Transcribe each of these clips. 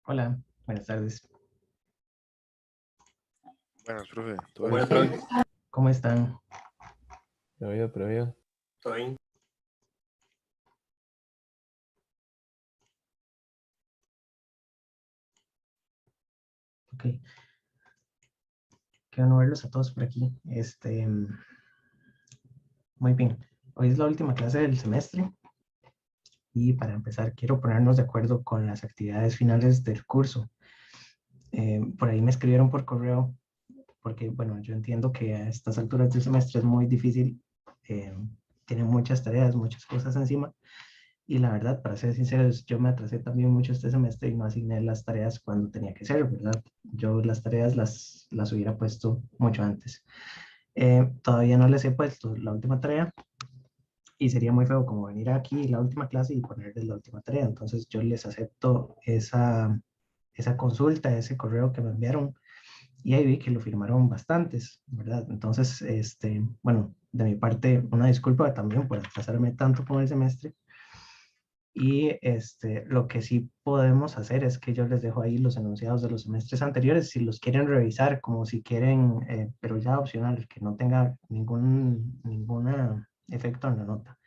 Hola, buenas tardes. Buenas, profe. ¿Todo Buenas bien? tardes. ¿Cómo están? Pero yo. ¿Todo bien? Ok. Qué bueno verlos a todos por aquí. Muy bien. Hoy es la última clase del semestre y para empezar quiero ponernos de acuerdo con las actividades finales del curso. Por ahí me escribieron por correo porque, bueno, yo entiendo que a estas alturas del semestre es muy difícil. eh, Tienen muchas tareas, muchas cosas encima. Y la verdad, para ser sinceros, yo me atrasé también mucho este semestre y no asigné las tareas cuando tenía que ser, ¿verdad? Yo las tareas las hubiera puesto mucho antes. Todavía no les he puesto la última tarea y sería muy feo como venir aquí la última clase y ponerles la última tarea. Entonces yo les acepto esa consulta, ese correo que me enviaron y ahí vi que lo firmaron bastantes, ¿verdad? Entonces, bueno, de mi parte, una disculpa también por atrasarme tanto con el semestre. Y lo que sí podemos hacer es que yo les dejo ahí los enunciados de los semestres anteriores, si los quieren revisar, como si quieren, pero ya opcional, que no tenga ningún efecto en la nota.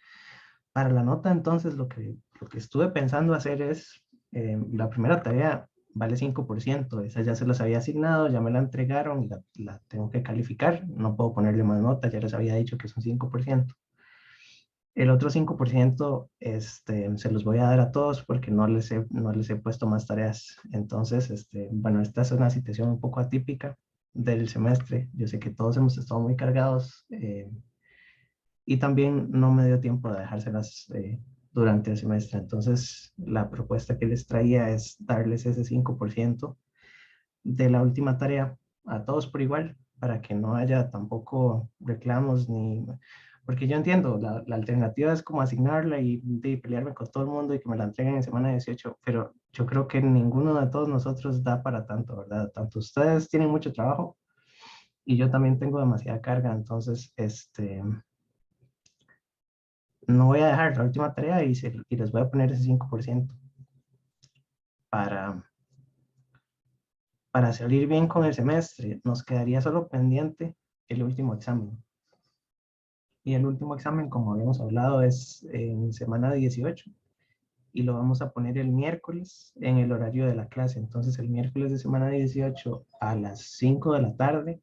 Para la nota, entonces, lo que estuve pensando hacer es, la primera tarea vale 5%, esa ya se las había asignado, ya me la entregaron y la tengo que calificar, no puedo ponerle más nota, ya les había dicho que son 5%. El otro 5% se los voy a dar a todos porque no les he puesto más tareas. Entonces, bueno, esta es una situación un poco atípica del semestre. Yo sé que todos hemos estado muy cargados y también no me dio tiempo de dejárselas durante el semestre. Entonces, la propuesta que les traía es darles ese 5% de la última tarea a todos por igual para que no haya tampoco reclamos ni porque yo entiendo, la alternativa es como asignarla y pelearme con todo el mundo y que me la entreguen en semana 18, pero yo creo que ninguno de todos nosotros da para tanto, ¿verdad? Tanto ustedes tienen mucho trabajo y yo también tengo demasiada carga, entonces, no voy a dejar la última tarea y les voy a poner ese 5% para, para salir bien con el semestre. Nos quedaría solo pendiente el último examen. Y el último examen, como habíamos hablado, es en semana 18 y lo vamos a poner el miércoles en el horario de la clase. Entonces, el miércoles de semana 18 a las 5 de la tarde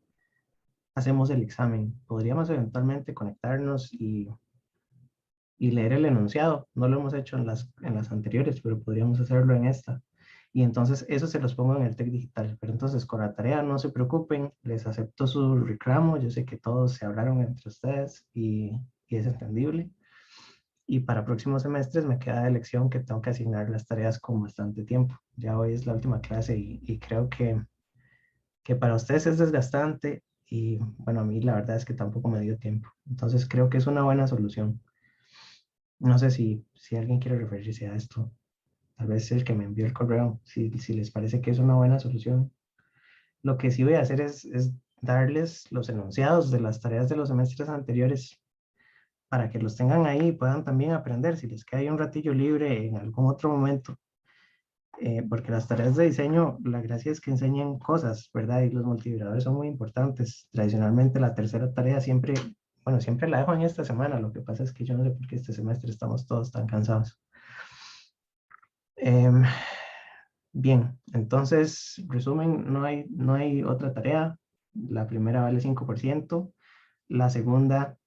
hacemos el examen. Podríamos eventualmente conectarnos y leer el enunciado. No lo hemos hecho en las anteriores, pero podríamos hacerlo en esta. Y entonces eso se los pongo en el TEC digital. Pero entonces con la tarea no se preocupen, les acepto su reclamo. Yo sé que todos se hablaron entre ustedes y es entendible. Y para próximos semestres me queda de lección que tengo que asignar las tareas con bastante tiempo. Ya hoy es la última clase y creo que para ustedes es desgastante y bueno, a mí la verdad es que tampoco me dio tiempo. Entonces creo que es una buena solución. No sé si alguien quiere referirse a esto. Tal vez el que me envió el correo, si les parece que es una buena solución. Lo que sí voy a hacer es darles los enunciados de las tareas de los semestres anteriores para que los tengan ahí y puedan también aprender. Si les queda ahí un ratillo libre en algún otro momento, porque las tareas de diseño, la gracia es que enseñen cosas, ¿verdad? Y los multiplicadores son muy importantes. Tradicionalmente la tercera tarea siempre, bueno, siempre la dejo en esta semana. Lo que pasa es que yo no sé por qué este semestre estamos todos tan cansados. Em, Bien, entonces, resumen, no hay otra tarea. La primera vale 5%, la segunda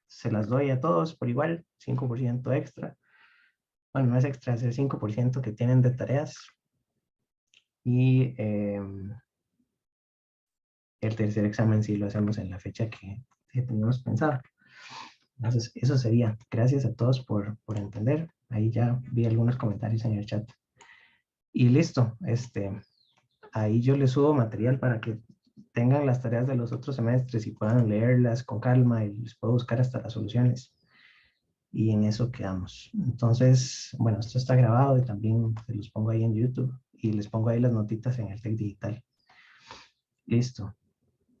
se las doy a todos por igual, 5% extra. Bueno, no es extra, es el 5% que tienen de tareas. Y el tercer examen sí lo hacemos en la fecha que teníamos pensado. Entonces, eso sería. Gracias a todos por entender. Ahí ya vi algunos comentarios en el chat. Y listo, ahí yo les subo material para que tengan las tareas de los otros semestres y puedan leerlas con calma y les puedo buscar hasta las soluciones. Y en eso quedamos. Entonces, bueno, esto está grabado y también se los pongo ahí en YouTube y les pongo ahí las notitas en el TEC digital. Listo.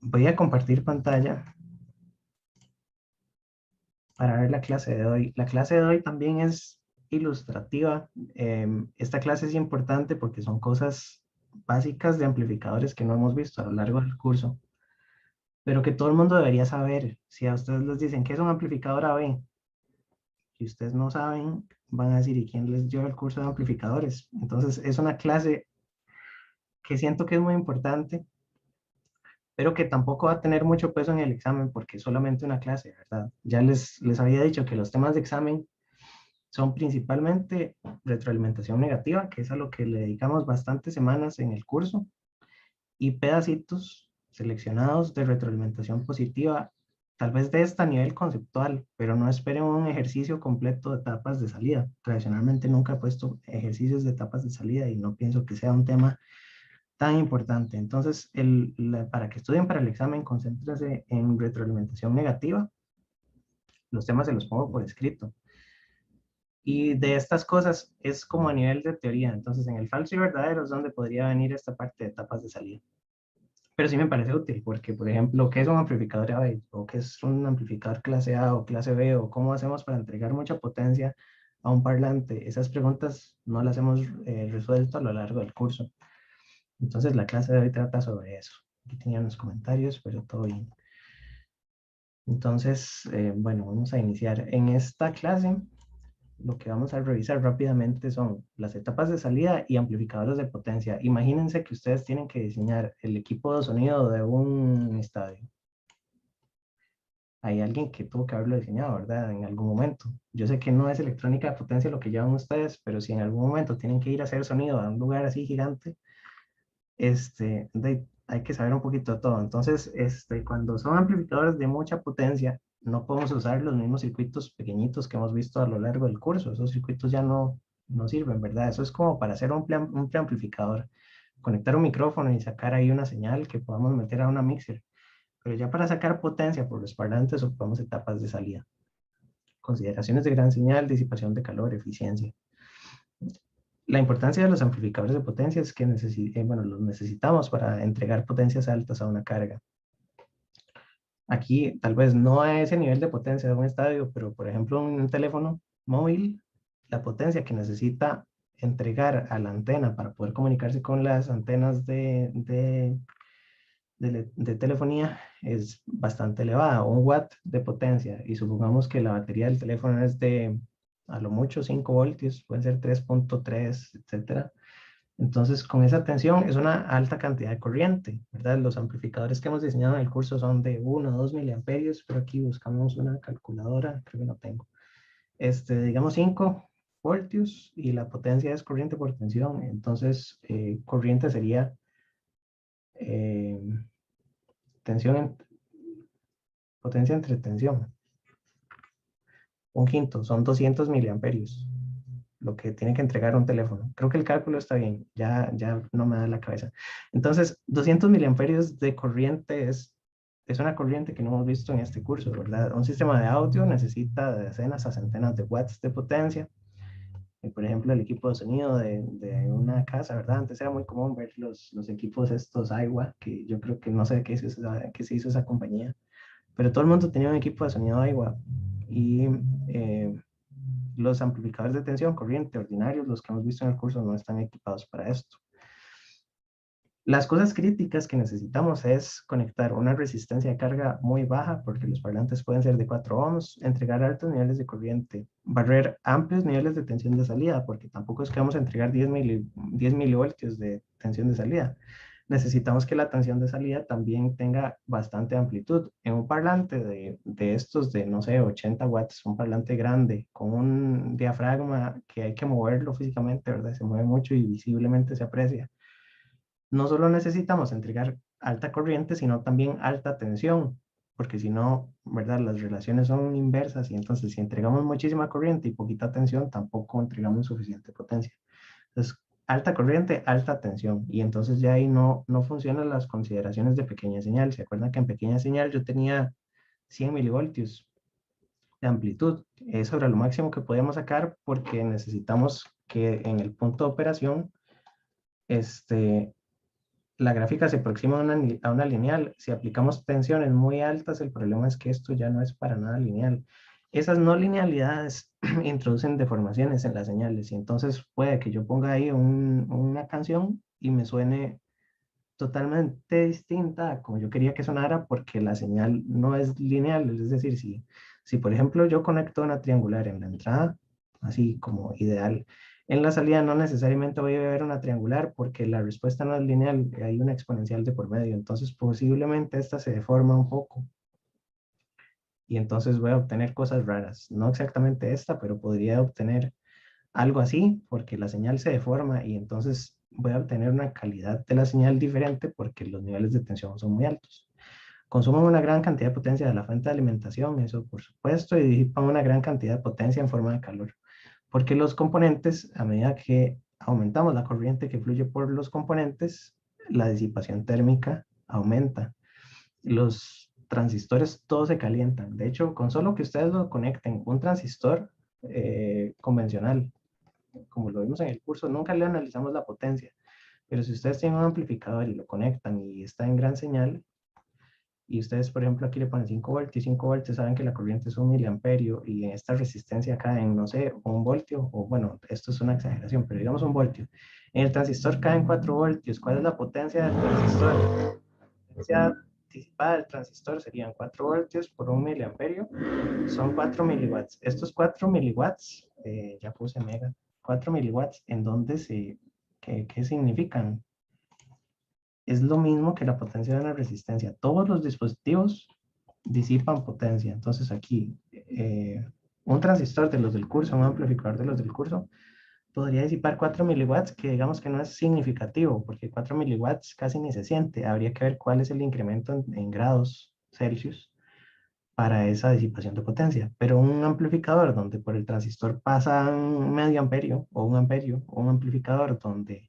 Voy a compartir pantalla para ver la clase de hoy. La clase de hoy también es ilustrativa. Esta clase es importante porque son cosas básicas de amplificadores que no hemos visto a lo largo del curso, pero que todo el mundo debería saber. Si a ustedes les dicen que es un amplificador AB, si ustedes no saben, van a decir, ¿y quién les dio el curso de amplificadores? Entonces, es una clase que siento que es muy importante, pero que tampoco va a tener mucho peso en el examen porque es solamente una clase, ¿verdad? Ya les había dicho que los temas de examen son principalmente retroalimentación negativa, que es a lo que le dedicamos bastantes semanas en el curso, y pedacitos seleccionados de retroalimentación positiva, tal vez de este nivel conceptual, pero no esperen un ejercicio completo de etapas de salida. Tradicionalmente nunca he puesto ejercicios de etapas de salida y no pienso que sea un tema tan importante. Entonces, para que estudien para el examen, concéntrense en retroalimentación negativa. Los temas se los pongo por escrito. Y de estas cosas es como a nivel de teoría. Entonces, en el falso y verdadero es donde podría venir esta parte de etapas de salida. Pero sí me parece útil porque, por ejemplo, ¿qué es un amplificador A/B? ¿O qué es un amplificador clase A o clase B? ¿O cómo hacemos para entregar mucha potencia a un parlante? Esas preguntas no las hemos resuelto a lo largo del curso. Entonces, la clase de hoy trata sobre eso. Aquí tenían los comentarios, pero todo bien. Entonces, bueno, vamos a iniciar. En esta clase lo que vamos a revisar rápidamente son las etapas de salida y amplificadores de potencia. Imagínense que ustedes tienen que diseñar el equipo de sonido de un estadio. Hay alguien que tuvo que haberlo diseñado, ¿verdad? En algún momento. Yo sé que no es electrónica de potencia lo que llevan ustedes, pero si en algún momento tienen que ir a hacer sonido a un lugar así gigante, hay que saber un poquito de todo. Entonces, cuando son amplificadores de mucha potencia, no podemos usar los mismos circuitos pequeñitos que hemos visto a lo largo del curso. Esos circuitos ya no sirven, ¿verdad? Eso es como para hacer un preamplificador, conectar un micrófono y sacar ahí una señal que podamos meter a una mixer. Pero ya para sacar potencia por los parlantes ocupamos etapas de salida. Consideraciones de gran señal, disipación de calor, eficiencia. La importancia de los amplificadores de potencia es que los necesitamos para entregar potencias altas a una carga. Aquí tal vez no a ese nivel de potencia de un estadio, pero por ejemplo un teléfono móvil, la potencia que necesita entregar a la antena para poder comunicarse con las antenas de telefonía es bastante elevada, 1 watt de potencia, y supongamos que la batería del teléfono es de a lo mucho 5 voltios, pueden ser 3.3, etcétera. Entonces, con esa tensión es una alta cantidad de corriente, ¿verdad? Los amplificadores que hemos diseñado en el curso son de 1 o 2 miliamperios, pero aquí buscamos una calculadora, creo que no tengo. Digamos 5 voltios y la potencia es corriente por tensión. Entonces, corriente sería eh, potencia entre tensión. 1/5, son 200 miliamperios, lo que tiene que entregar un teléfono. Creo que el cálculo está bien, ya no me da la cabeza. Entonces, 200 miliamperios de corriente es una corriente que no hemos visto en este curso, ¿verdad? Un sistema de audio necesita de decenas a centenas de watts de potencia. Por ejemplo, el equipo de sonido de una casa, ¿verdad? Antes era muy común ver los equipos estos Aiwa, que yo creo que no sé qué se hizo esa compañía, pero todo el mundo tenía un equipo de sonido Aiwa. Y los amplificadores de tensión corriente ordinarios, los que hemos visto en el curso, no están equipados para esto. Las cosas críticas que necesitamos es conectar una resistencia de carga muy baja, porque los parlantes pueden ser de 4 ohms, entregar altos niveles de corriente, barrer amplios niveles de tensión de salida, porque tampoco es que vamos a entregar 10 milivoltios de tensión de salida. Necesitamos que la tensión de salida también tenga bastante amplitud. En un parlante de estos de, no sé, 80 watts, un parlante grande, con un diafragma que hay que moverlo físicamente, ¿verdad? Se mueve mucho y visiblemente se aprecia. No solo necesitamos entregar alta corriente, sino también alta tensión, porque si no, ¿verdad? Las relaciones son inversas y entonces si entregamos muchísima corriente y poquita tensión, tampoco entregamos suficiente potencia. Entonces, alta corriente, alta tensión, y entonces ya ahí no funcionan las consideraciones de pequeña señal. ¿Se acuerdan que en pequeña señal yo tenía 100 milivoltios de amplitud? Eso era lo máximo que podíamos sacar porque necesitamos que en el punto de operación, la gráfica se aproxima a una lineal. Si aplicamos tensiones muy altas, el problema es que esto ya no es para nada lineal. Esas no linealidades introducen deformaciones en las señales y entonces puede que yo ponga ahí una canción y me suene totalmente distinta a como yo quería que sonara porque la señal no es lineal. Es decir, si por ejemplo yo conecto una triangular en la entrada, así como ideal, en la salida no necesariamente voy a ver una triangular porque la respuesta no es lineal, hay una exponencial de por medio, entonces posiblemente esta se deforma un poco y entonces voy a obtener cosas raras. No exactamente esta, pero podría obtener algo así, porque la señal se deforma y entonces voy a obtener una calidad de la señal diferente porque los niveles de tensión son muy altos. Consumen una gran cantidad de potencia de la fuente de alimentación, eso por supuesto, y disipan una gran cantidad de potencia en forma de calor, porque los componentes, a medida que aumentamos la corriente que fluye por los componentes, la disipación térmica aumenta. Los transistores todos se calientan. De hecho, con solo que ustedes lo conecten, un transistor convencional, como lo vimos en el curso, nunca le analizamos la potencia. Pero si ustedes tienen un amplificador y lo conectan y está en gran señal, y ustedes, por ejemplo, aquí le ponen 5 voltios y 5 voltios, saben que la corriente es 1 miliamperio y en esta resistencia caen, no sé, 1 voltio, o bueno, esto es una exageración, pero digamos 1 voltio. En el transistor caen 4 voltios. ¿Cuál es la potencia del transistor? La potencia disipada del transistor serían 4 voltios por 1 miliamperio, son 4 miliwatts. Estos 4 miliwatts, ya puse mega, 4 miliwatts, ¿en dónde qué significan? Es lo mismo que la potencia de una resistencia. Todos los dispositivos disipan potencia. Entonces aquí, un transistor de los del curso, un amplificador de los del curso, podría disipar 4 miliwatts, que digamos que no es significativo, porque 4 miliwatts casi ni se siente. Habría que ver cuál es el incremento en grados Celsius para esa disipación de potencia. Pero un amplificador donde por el transistor pasa un medio amperio o un amperio, o un amplificador donde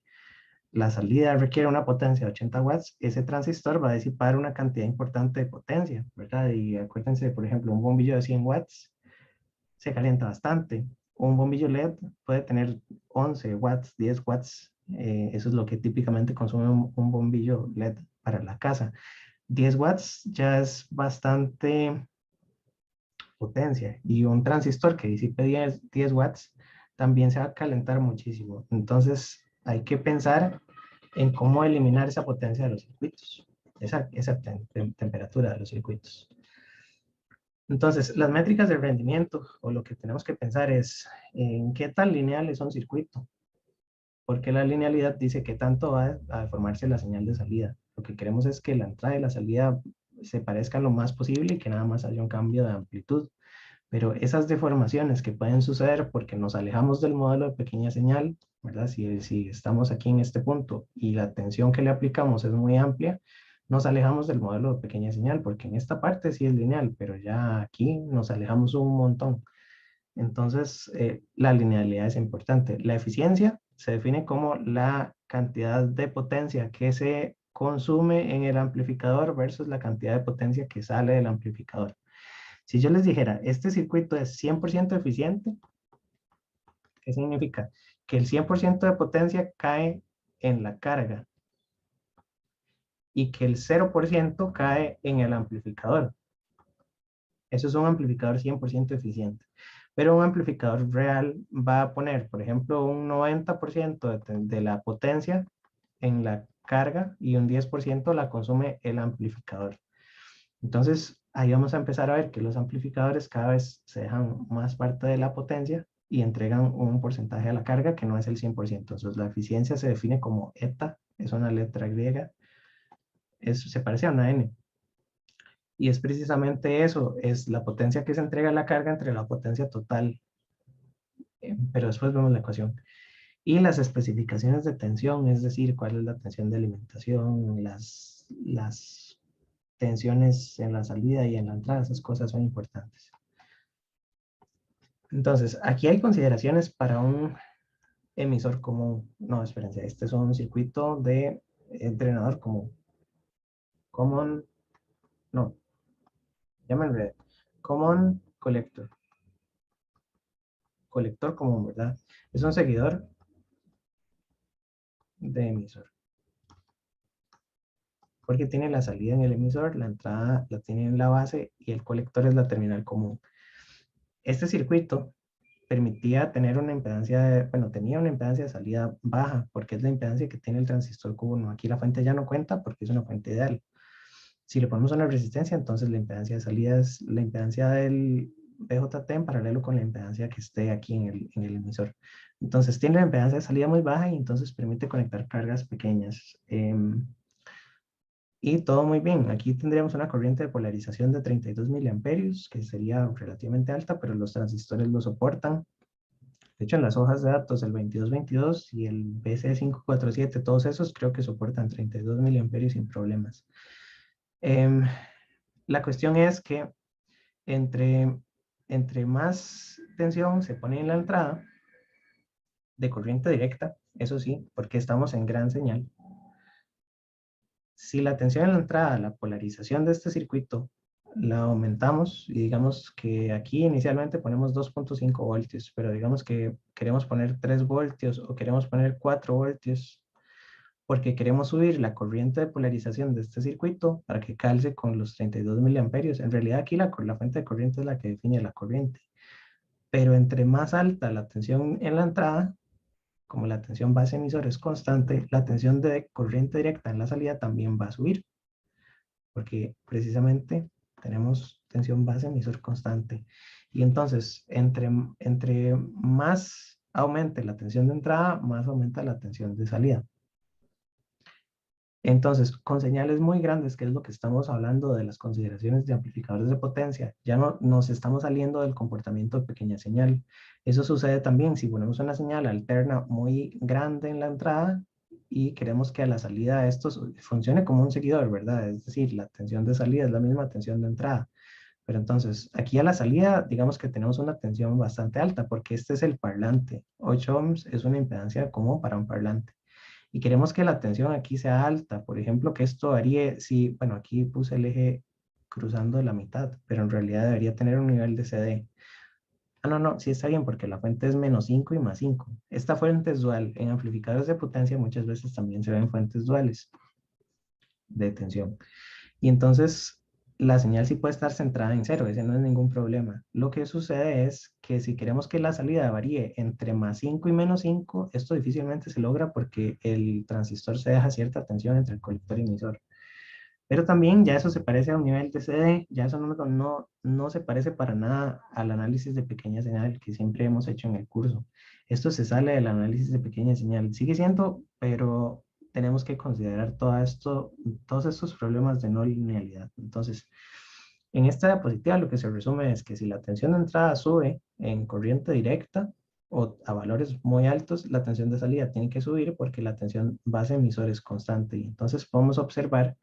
la salida requiere una potencia de 80 watts, ese transistor va a disipar una cantidad importante de potencia, ¿verdad? Y acuérdense, por ejemplo, un bombillo de 100 watts se calienta bastante. Un bombillo LED puede tener 11 watts, 10 watts. Eso es lo que típicamente consume un bombillo LED para la casa. 10 watts ya es bastante potencia y un transistor que disipe 10 watts también se va a calentar muchísimo. Entonces hay que pensar en cómo eliminar esa potencia de los circuitos, esa temperatura de los circuitos. Entonces, las métricas de rendimiento o lo que tenemos que pensar es en qué tan lineal es un circuito, porque la linealidad dice que tanto va a deformarse la señal de salida. Lo que queremos es que la entrada y la salida se parezcan lo más posible y que nada más haya un cambio de amplitud. Pero esas deformaciones que pueden suceder porque nos alejamos del modelo de pequeña señal, ¿verdad? Si estamos aquí en este punto y la tensión que le aplicamos es muy amplia, nos alejamos del modelo de pequeña señal porque en esta parte sí es lineal, pero ya aquí nos alejamos un montón. Entonces, la linealidad es importante. La eficiencia se define como la cantidad de potencia que se consume en el amplificador versus la cantidad de potencia que sale del amplificador. Si yo les dijera, este circuito es 100% eficiente, ¿qué significa? Que el 100% de potencia cae en la carga y que el 0% cae en el amplificador. Eso es un amplificador 100% eficiente. Pero un amplificador real va a poner, por ejemplo, un 90% de la potencia en la carga y un 10% la consume el amplificador. Entonces, ahí vamos a empezar a ver que los amplificadores cada vez se dejan más parte de la potencia y entregan un porcentaje a la carga que no es el 100%. Entonces, la eficiencia se define como eta, es una letra griega, se parece a una N. Y es precisamente eso, es la potencia que se entrega a la carga entre la potencia total. Pero después vemos la ecuación. Y las especificaciones de tensión, es decir, cuál es la tensión de alimentación, las tensiones en la salida y en la entrada, esas cosas son importantes. Entonces, aquí hay consideraciones para un emisor común. No, espérense, este es un circuito de entrenador común. Common, no, llamen red. Common collector. Colector común, ¿verdad? Es un seguidor de emisor. Porque tiene la salida en el emisor, la entrada la tiene en la base y el colector es la terminal común. Este circuito permitía tener una impedancia, bueno, tenía una impedancia de salida baja, porque es la impedancia que tiene el transistor Q1. Aquí la fuente ya no cuenta porque es una fuente ideal. Si le ponemos una resistencia, entonces la impedancia de salida es la impedancia del BJT en paralelo con la impedancia que esté aquí en el emisor. Entonces tiene la impedancia de salida muy baja y entonces permite conectar cargas pequeñas. Y todo muy bien. Aquí tendríamos una corriente de polarización de 32 miliamperios, que sería relativamente alta, pero los transistores lo soportan. De hecho, en las hojas de datos, el 2222 y el BC547, todos esos creo que soportan 32 miliamperios sin problemas. La cuestión es que entre, entre más tensión se pone en la entrada de corriente directa, eso sí, porque estamos en gran señal, si la tensión en la entrada, la polarización de este circuito, la aumentamos y digamos que aquí inicialmente ponemos 2.5 voltios, pero digamos que queremos poner 3 voltios o queremos poner 4 voltios porque queremos subir la corriente de polarización de este circuito para que calce con los 32 miliamperios. En realidad aquí la fuente de corriente es la que define la corriente, pero entre más alta la tensión en la entrada, como la tensión base emisor es constante, la tensión de corriente directa en la salida también va a subir, porque precisamente tenemos tensión base emisor constante. Y entonces, entre más aumente la tensión de entrada, más aumenta la tensión de salida. Entonces, con señales muy grandes, que es lo que estamos hablando de las consideraciones de amplificadores de potencia, ya no nos estamos saliendo del comportamiento de pequeña señal. Eso sucede también si ponemos una señal alterna muy grande en la entrada y queremos que a la salida esto funcione como un seguidor, ¿verdad? Es decir, la tensión de salida es la misma tensión de entrada. Pero entonces, aquí a la salida, digamos que tenemos una tensión bastante alta, porque este es el parlante. 8 ohms es una impedancia común para un parlante y queremos que la tensión aquí sea alta, por ejemplo, que esto varíe, si, bueno, aquí puse el eje cruzando la mitad, pero en realidad debería tener un nivel de CD. Ah, no, no, sí está bien porque la fuente es menos 5 y más 5. Esta fuente es dual. En amplificadores de potencia muchas veces también se ven fuentes duales de tensión. Y entonces la señal sí puede estar centrada en cero, ese no es ningún problema. Lo que sucede es que si queremos que la salida varíe entre más 5 y menos 5, esto difícilmente se logra porque el transistor se deja cierta tensión entre el colector y emisor. Pero también ya eso se parece a un nivel de CD, ya eso no se parece para nada al análisis de pequeña señal que siempre hemos hecho en el curso. Esto se sale del análisis de pequeña señal. Sigue siendo, pero tenemos que considerar todos estos problemas de no linealidad. Entonces, en esta diapositiva lo que se resume es que si la tensión de entrada sube en corriente directa o a valores muy altos, la tensión de salida tiene que subir porque la tensión base emisor es constante. Y entonces podemos observar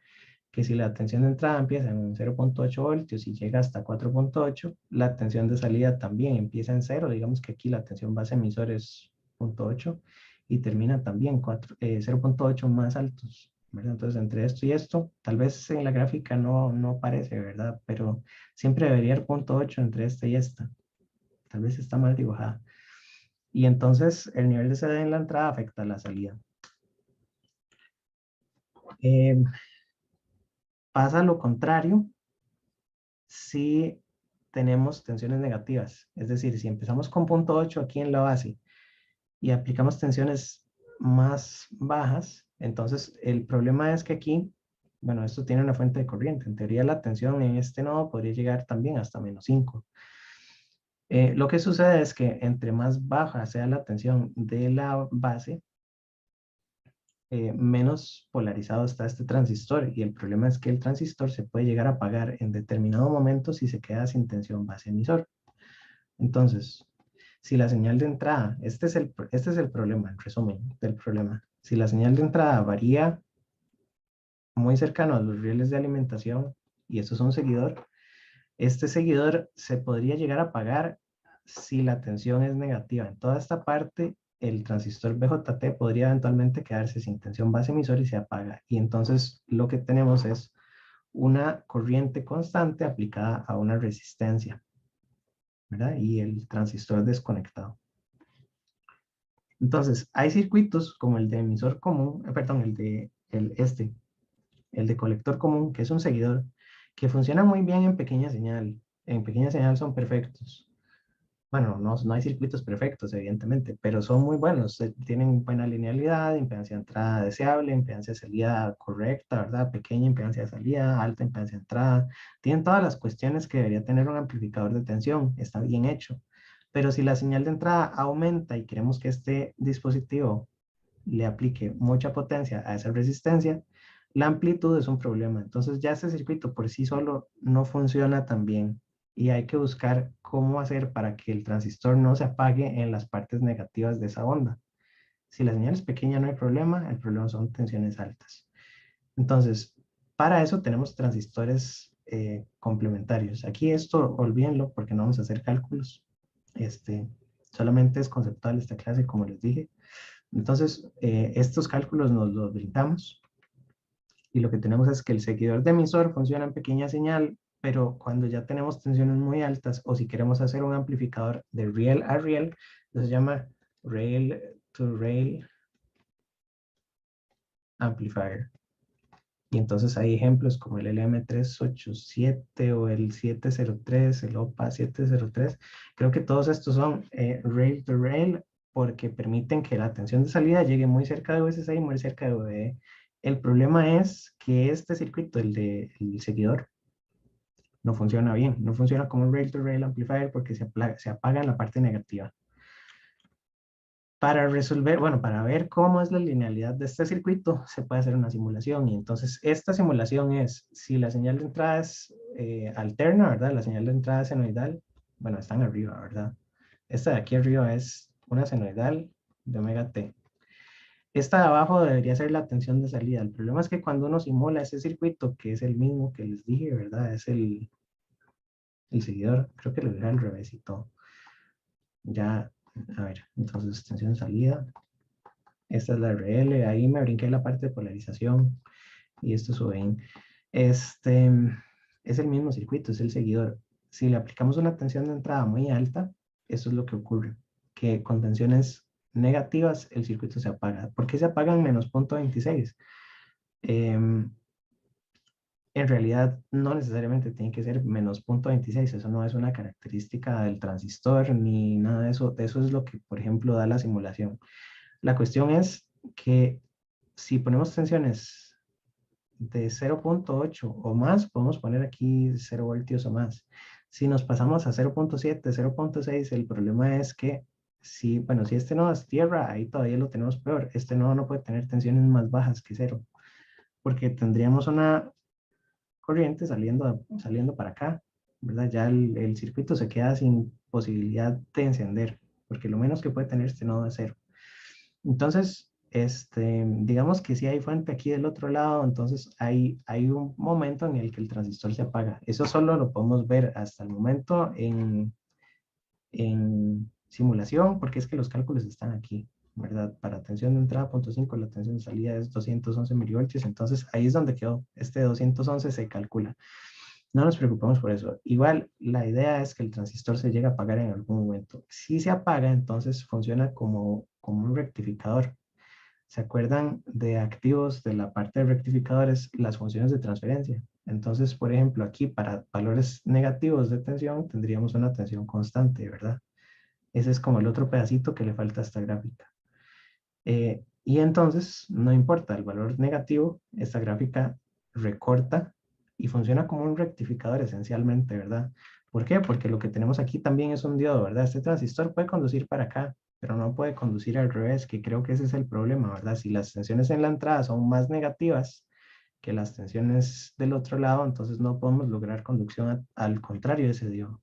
que si la tensión de entrada empieza en 0.8 voltios y llega hasta 4.8, la tensión de salida también empieza en 0. Digamos que aquí la tensión base emisor es 0.8 y termina también 0.8 más altos, ¿verdad? Entonces, entre esto y esto, tal vez en la gráfica no parece, ¿verdad? Pero siempre debería haber 0.8 entre esta y esta. Tal vez está mal dibujada. Y entonces el nivel de CD en la entrada afecta a la salida. Pasa lo contrario si tenemos tensiones negativas. Es decir, si empezamos con 0.8 aquí en la base y aplicamos tensiones más bajas, entonces el problema es que aquí, bueno, esto tiene una fuente de corriente. En teoría la tensión en este nodo podría llegar también hasta menos 5. Lo que sucede es que entre más baja sea la tensión de la base, menos polarizado está este transistor y el problema es que el transistor se puede llegar a apagar en determinado momento si se queda sin tensión base emisor. Entonces, si la señal de entrada, este es el problema, el resumen del problema. Si la señal de entrada varía muy cercano a los rieles de alimentación y esto es un seguidor, este seguidor se podría llegar a apagar si la tensión es negativa. En toda esta parte, el transistor BJT podría eventualmente quedarse sin tensión base emisor y se apaga. Y entonces lo que tenemos es una corriente constante aplicada a una resistencia, ¿verdad? Y el transistor desconectado. Entonces, hay circuitos como el de emisor común, perdón, el de colector común, que es un seguidor, que funciona muy bien en pequeña señal. En pequeña señal son perfectos. Bueno, no hay circuitos perfectos, evidentemente, pero son muy buenos. Tienen buena linealidad, impedancia de entrada deseable, impedancia de salida correcta, ¿verdad? Pequeña impedancia de salida, alta impedancia de entrada. Tienen todas las cuestiones que debería tener un amplificador de tensión. Está bien hecho. Pero si la señal de entrada aumenta y queremos que este dispositivo le aplique mucha potencia a esa resistencia, la amplitud es un problema. Entonces ya este circuito por sí solo no funciona tan bien y hay que buscar cómo hacer para que el transistor no se apague en las partes negativas de esa onda. Si la señal es pequeña no hay problema, el problema son tensiones altas. Entonces, para eso tenemos transistores complementarios. Aquí esto olvídenlo porque no vamos a hacer cálculos. Solamente es conceptual esta clase, como les dije. Entonces, estos cálculos nos los brincamos y lo que tenemos es que el seguidor de emisor funciona en pequeña señal, pero cuando ya tenemos tensiones muy altas o si queremos hacer un amplificador de real a real, eso se llama rail to rail amplifier. Y entonces hay ejemplos como el LM387 o el 703, el OPA 703. Creo que todos estos son rail to rail porque permiten que la tensión de salida llegue muy cerca de VSC y muy cerca de VDE. El problema es que este circuito, el seguidor, no funciona bien. No funciona como un rail to rail amplifier porque se apaga en la parte negativa. Para resolver, bueno, para ver cómo es la linealidad de este circuito, se puede hacer una simulación. Y entonces, esta simulación es, si la señal de entrada es alterna, ¿verdad? La señal de entrada es senoidal. Bueno, están arriba, ¿verdad? Esta de aquí arriba es una senoidal de omega t. Esta de abajo debería ser la tensión de salida. El problema es que cuando uno simula ese circuito, que es el mismo que les dije, ¿verdad? Es el seguidor. Creo que lo dije al revés y todo. Ya, a ver, entonces tensión de salida. Esta es la RL, ahí me brinqué la parte de polarización y esto es UBIN. Este es el mismo circuito, es el seguidor. Si le aplicamos una tensión de entrada muy alta, eso es lo que ocurre, que con tensiones negativas el circuito se apaga. ¿Por qué se apaga en menos 0.26? En realidad no necesariamente tiene que ser menos 0.26, eso no es una característica del transistor ni nada de eso. Eso es lo que, por ejemplo, da la simulación. La cuestión es que si ponemos tensiones de 0.8 o más, podemos poner aquí 0 voltios o más. Si nos pasamos a 0.7, 0.6, el problema es que si, bueno, si este nodo es tierra, ahí todavía lo tenemos peor. Este nodo no puede tener tensiones más bajas que 0, porque tendríamos una corriente saliendo para acá, ¿verdad? Ya el circuito se queda sin posibilidad de encender, porque lo menos que puede tener este nodo es 0. Entonces, digamos que si hay fuente aquí del otro lado, entonces hay un momento en el que el transistor se apaga. Eso solo lo podemos ver hasta el momento en simulación, porque es que los cálculos están aquí, ¿verdad? Para tensión de entrada 0.5, la tensión de salida es 211 milivoltios, entonces ahí es donde quedó. Este 211 se calcula. No nos preocupemos por eso. Igual, la idea es que el transistor se llegue a apagar en algún momento. Si se apaga, entonces funciona como un rectificador. ¿Se acuerdan de activos de la parte de rectificadores, las funciones de transferencia? Entonces, por ejemplo, aquí para valores negativos de tensión tendríamos una tensión constante, ¿verdad? Ese es como el otro pedacito que le falta a esta gráfica. Y entonces, no importa el valor negativo, esta gráfica recorta y funciona como un rectificador esencialmente, ¿verdad? ¿Por qué? Porque lo que tenemos aquí también es un diodo, ¿verdad? Este transistor puede conducir para acá, pero no puede conducir al revés, que creo que ese es el problema, ¿verdad? Si las tensiones en la entrada son más negativas que las tensiones del otro lado, entonces no podemos lograr conducción al contrario de ese diodo.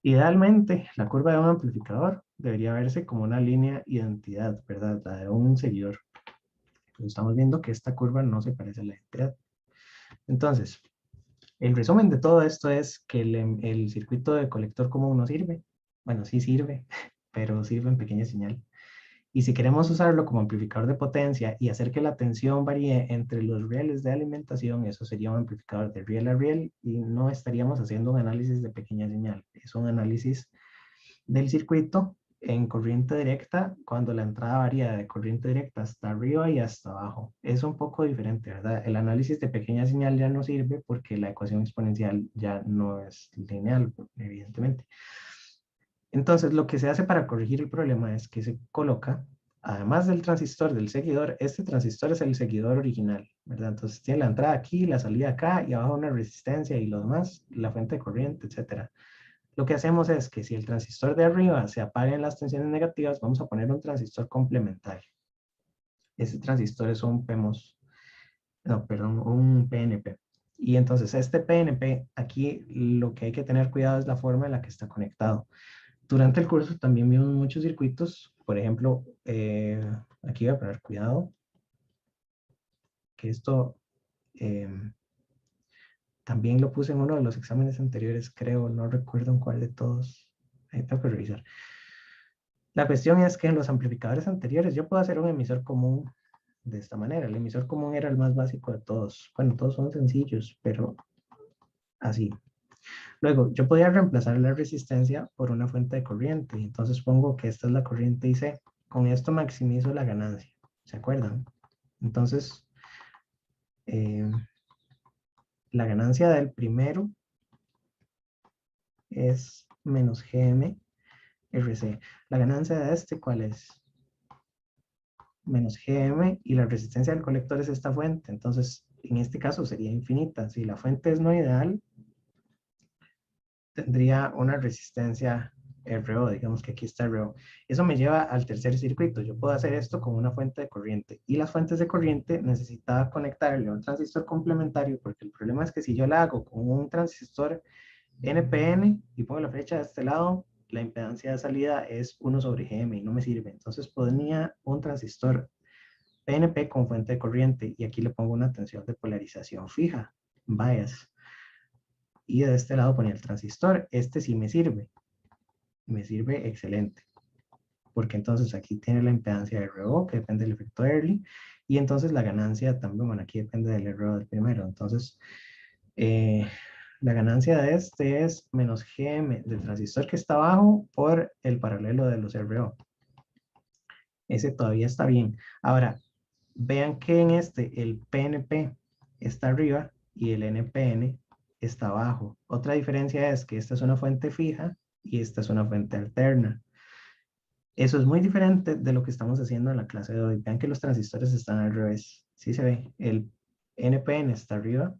Idealmente, la curva de un amplificador debería verse como una línea identidad, ¿verdad? La de un seguidor. Pero estamos viendo que esta curva no se parece a la identidad. Entonces, el resumen de todo esto es que el circuito de colector común no sirve. Bueno, sí sirve, pero sirve en pequeña señal. Y si queremos usarlo como amplificador de potencia y hacer que la tensión varíe entre los rieles de alimentación, eso sería un amplificador de riel a riel y no estaríamos haciendo un análisis de pequeña señal. Es un análisis del circuito en corriente directa cuando la entrada varía de corriente directa hasta arriba y hasta abajo. Es un poco diferente, ¿verdad? El análisis de pequeña señal ya no sirve porque la ecuación exponencial ya no es lineal, evidentemente. Entonces, lo que se hace para corregir el problema es que se coloca, además del transistor del seguidor, este transistor es el seguidor original, ¿verdad? Entonces tiene la entrada aquí, la salida acá, y abajo una resistencia y lo demás, la fuente de corriente, etcétera. Lo que hacemos es que si el transistor de arriba se apaga en las tensiones negativas, vamos a poner un transistor complementario. Ese transistor es un PMOS, no, perdón, un PNP. Y entonces este PNP, aquí lo que hay que tener cuidado es la forma en la que está conectado. Durante el curso también vimos muchos circuitos, por ejemplo, aquí voy a poner cuidado, que esto también lo puse en uno de los exámenes anteriores, creo, no recuerdo en cuál de todos, ahí tengo que revisar. La cuestión es que en los amplificadores anteriores yo puedo hacer un emisor común de esta manera. El emisor común era el más básico de todos. Bueno, todos son sencillos, pero así. Luego, yo podía reemplazar la resistencia por una fuente de corriente. Entonces pongo que esta es la corriente IC. Con esto maximizo la ganancia. ¿Se acuerdan? Entonces, la ganancia del primero es menos GM RC. La ganancia de este, ¿cuál es? Menos GM, y la resistencia del colector es esta fuente. Entonces, en este caso sería infinita. Si la fuente es no ideal, tendría una resistencia RO, digamos que aquí está RO. Eso me lleva al tercer circuito. Yo puedo hacer esto con una fuente de corriente. Y las fuentes de corriente necesitaba conectarle a un transistor complementario, porque el problema es que si yo la hago con un transistor NPN y pongo la flecha de este lado, la impedancia de salida es 1 sobre GM y no me sirve. Entonces ponía un transistor PNP con fuente de corriente y aquí le pongo una tensión de polarización fija, bias. Y de este lado ponía el transistor. Este sí me sirve excelente, porque entonces aquí tiene la impedancia de RO, que depende del efecto Early, y entonces la ganancia también, bueno, aquí depende del RO del primero. Entonces, la ganancia de este es menos GM del transistor que está abajo por el paralelo de los RO. Ese todavía está bien. Ahora, vean que en este el PNP está arriba y el NPN está abajo. Otra diferencia es que esta es una fuente fija y esta es una fuente alterna. Eso es muy diferente de lo que estamos haciendo en la clase de hoy. Vean que los transistores están al revés. Sí se ve, el NPN está arriba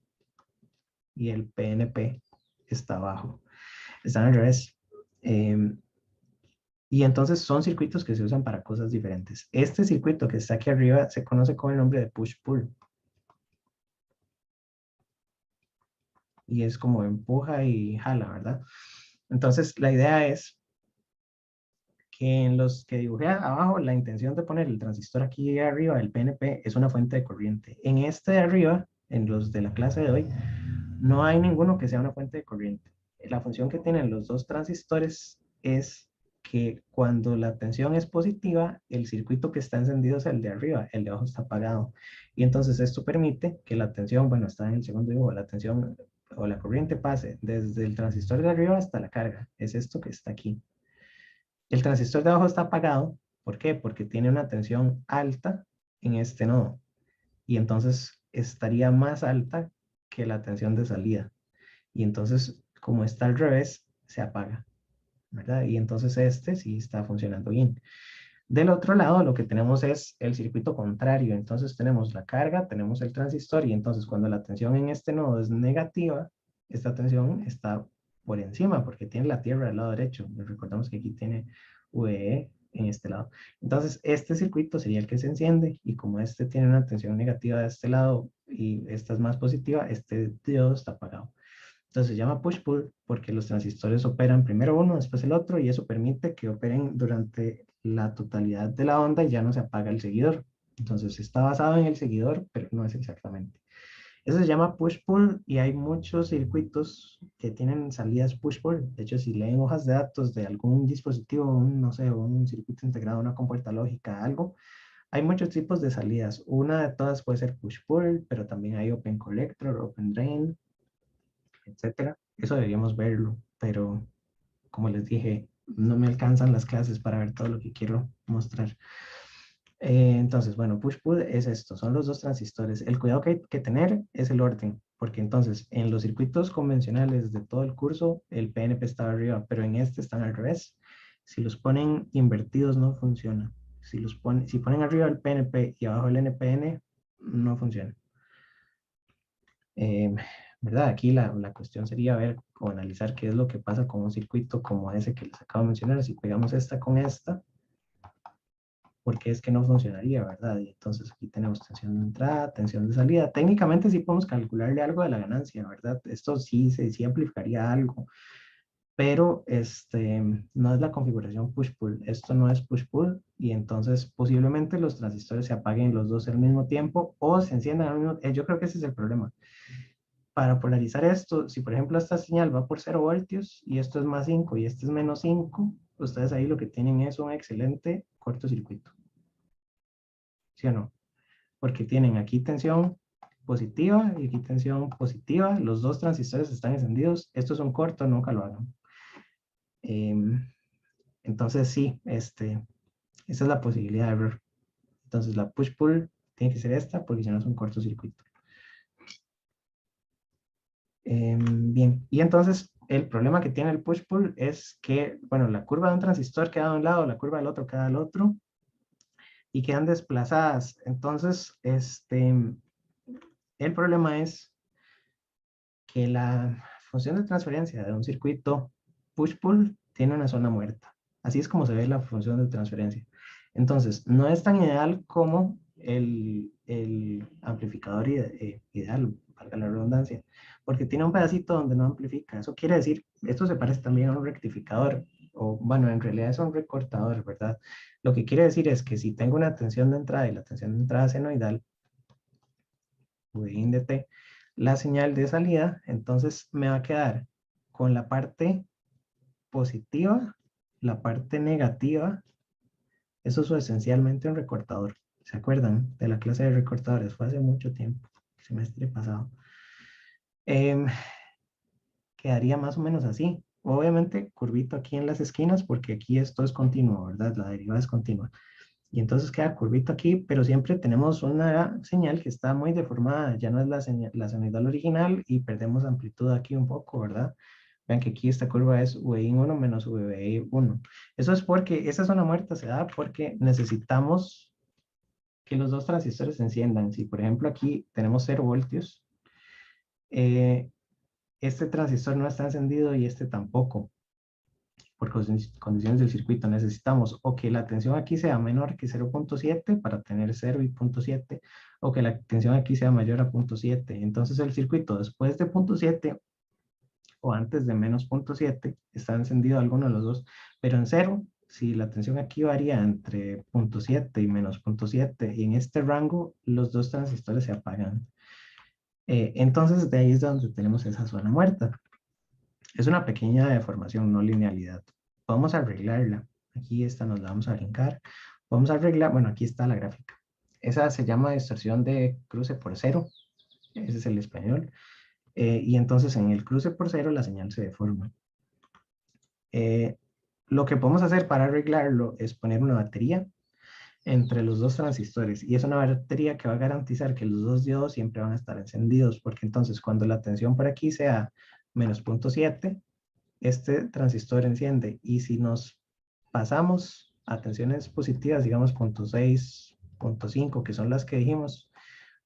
y el PNP está abajo. Están al revés. Y entonces son circuitos que se usan para cosas diferentes. Este circuito que está aquí arriba se conoce con el nombre de push-pull. Y es como empuja y jala, ¿verdad? Entonces la idea es que en los que dibujé abajo, la intención de poner el transistor aquí arriba, el PNP, es una fuente de corriente. En este de arriba, en los de la clase de hoy, no hay ninguno que sea una fuente de corriente. La función que tienen los dos transistores es que cuando la tensión es positiva, el circuito que está encendido es el de arriba, el de abajo está apagado. Y entonces esto permite que la tensión, bueno, está en el segundo dibujo, la tensión o la corriente pase desde el transistor de arriba hasta la carga. Es esto que está aquí. El transistor de abajo está apagado. ¿Por qué? Porque tiene una tensión alta en este nodo. Y entonces estaría más alta que la tensión de salida. Y entonces, como está al revés, se apaga, ¿verdad? Y entonces este sí está funcionando bien. Del otro lado, lo que tenemos es el circuito contrario. Entonces tenemos la carga, tenemos el transistor, y entonces cuando la tensión en este nodo es negativa, esta tensión está por encima porque tiene la tierra del lado derecho. Recordamos que aquí tiene VE en este lado. Entonces este circuito sería el que se enciende, y como este tiene una tensión negativa de este lado y esta es más positiva, este diodo está apagado. Entonces se llama push-pull porque los transistores operan primero uno, después el otro, y eso permite que operen durante la totalidad de la onda y ya no se apaga el seguidor. Entonces está basado en el seguidor, pero no es exactamente. Eso se llama push-pull y hay muchos circuitos que tienen salidas push-pull. De hecho, si leen hojas de datos de algún dispositivo, no sé, un circuito integrado, una compuerta lógica, algo, hay muchos tipos de salidas. Una de todas puede ser push-pull, pero también hay open collector, open drain, etcétera. Eso deberíamos verlo, pero como les dije, no me alcanzan las clases para ver todo lo que quiero mostrar. Entonces, bueno, push-pull es esto, son los dos transistores. El cuidado que hay que tener es el orden, porque entonces en los circuitos convencionales de todo el curso, el PNP estaba arriba, pero en este están al revés. Si los ponen invertidos no funciona. Si ponen arriba el PNP y abajo el NPN, no funciona. ¿Verdad? Aquí la cuestión sería ver o analizar qué es lo que pasa con un circuito como ese que les acabo de mencionar. Si pegamos esta con esta, porque es que no funcionaría, ¿verdad? Y entonces aquí tenemos tensión de entrada, tensión de salida. Técnicamente sí podemos calcularle algo de la ganancia, ¿verdad? Esto sí amplificaría algo, pero no es la configuración push-pull. Esto no es push-pull y entonces posiblemente los transistores se apaguen los dos al mismo tiempo o se enciendan al mismo tiempo. Yo creo que ese es el problema. Para polarizar esto, si por ejemplo esta señal va por 0 voltios y esto es más 5 y este es menos 5, ustedes ahí lo que tienen es un excelente cortocircuito. ¿Sí o no? Porque tienen aquí tensión positiva y aquí tensión positiva, los dos transistores están encendidos, esto es un corto, nunca lo hagan. Entonces sí, esa es la posibilidad de error. Entonces la push-pull tiene que ser esta porque si no es un cortocircuito. Bien, y entonces el problema que tiene el push-pull es que, bueno, la curva de un transistor queda de un lado, la curva del otro queda del otro, y quedan desplazadas. Entonces, el problema es que la función de transferencia de un circuito push-pull tiene una zona muerta. Así es como se ve la función de transferencia. Entonces, no es tan ideal como el amplificador ideal, valga la redundancia, porque tiene un pedacito donde no amplifica. Eso quiere decir, esto se parece también a un rectificador, o bueno, en realidad es un recortador, ¿verdad? Lo que quiere decir es que si tengo una tensión de entrada y la tensión de entrada senoidal, Vin de T, la señal de salida, entonces me va a quedar con la parte positiva, la parte negativa. Eso es esencialmente un recortador. ¿Se acuerdan de la clase de recortadores? Fue hace mucho tiempo, el semestre pasado. Quedaría más o menos así. Obviamente, curvito aquí en las esquinas, porque aquí esto es continuo, ¿verdad? La derivada es continua. Y entonces queda curvito aquí, pero siempre tenemos una señal que está muy deformada. Ya no es la senoidal original y perdemos amplitud aquí un poco, ¿verdad? Vean que aquí esta curva es VI1 menos VBI1. Eso es porque esa zona muerta se da porque necesitamos que los dos transistores se enciendan. Si por ejemplo aquí tenemos 0 voltios, este transistor no está encendido y este tampoco. Por condiciones del circuito necesitamos o que la tensión aquí sea menor que 0.7 para tener 0 y 0.7, o que la tensión aquí sea mayor a 0.7. Entonces el circuito después de 0.7 o antes de menos 0.7 está encendido alguno de los dos, pero en 0, si la tensión aquí varía entre 0.7 y menos 0.7, y en este rango los dos transistores se apagan. Entonces de ahí es donde tenemos esa zona muerta. Es una pequeña deformación, no linealidad. Podemos arreglarla. Aquí esta nos la vamos a brincar. Vamos a arreglar, bueno, aquí está la gráfica. Esa se llama distorsión de cruce por cero. Ese es el español. Y entonces en el cruce por cero la señal se deforma. Lo que podemos hacer para arreglarlo es poner una batería entre los dos transistores. Y es una batería que va a garantizar que los dos diodos siempre van a estar encendidos, porque entonces cuando la tensión por aquí sea menos 0.7, este transistor enciende, y si nos pasamos a tensiones positivas, digamos 0.6, 0.5, que son las que dijimos,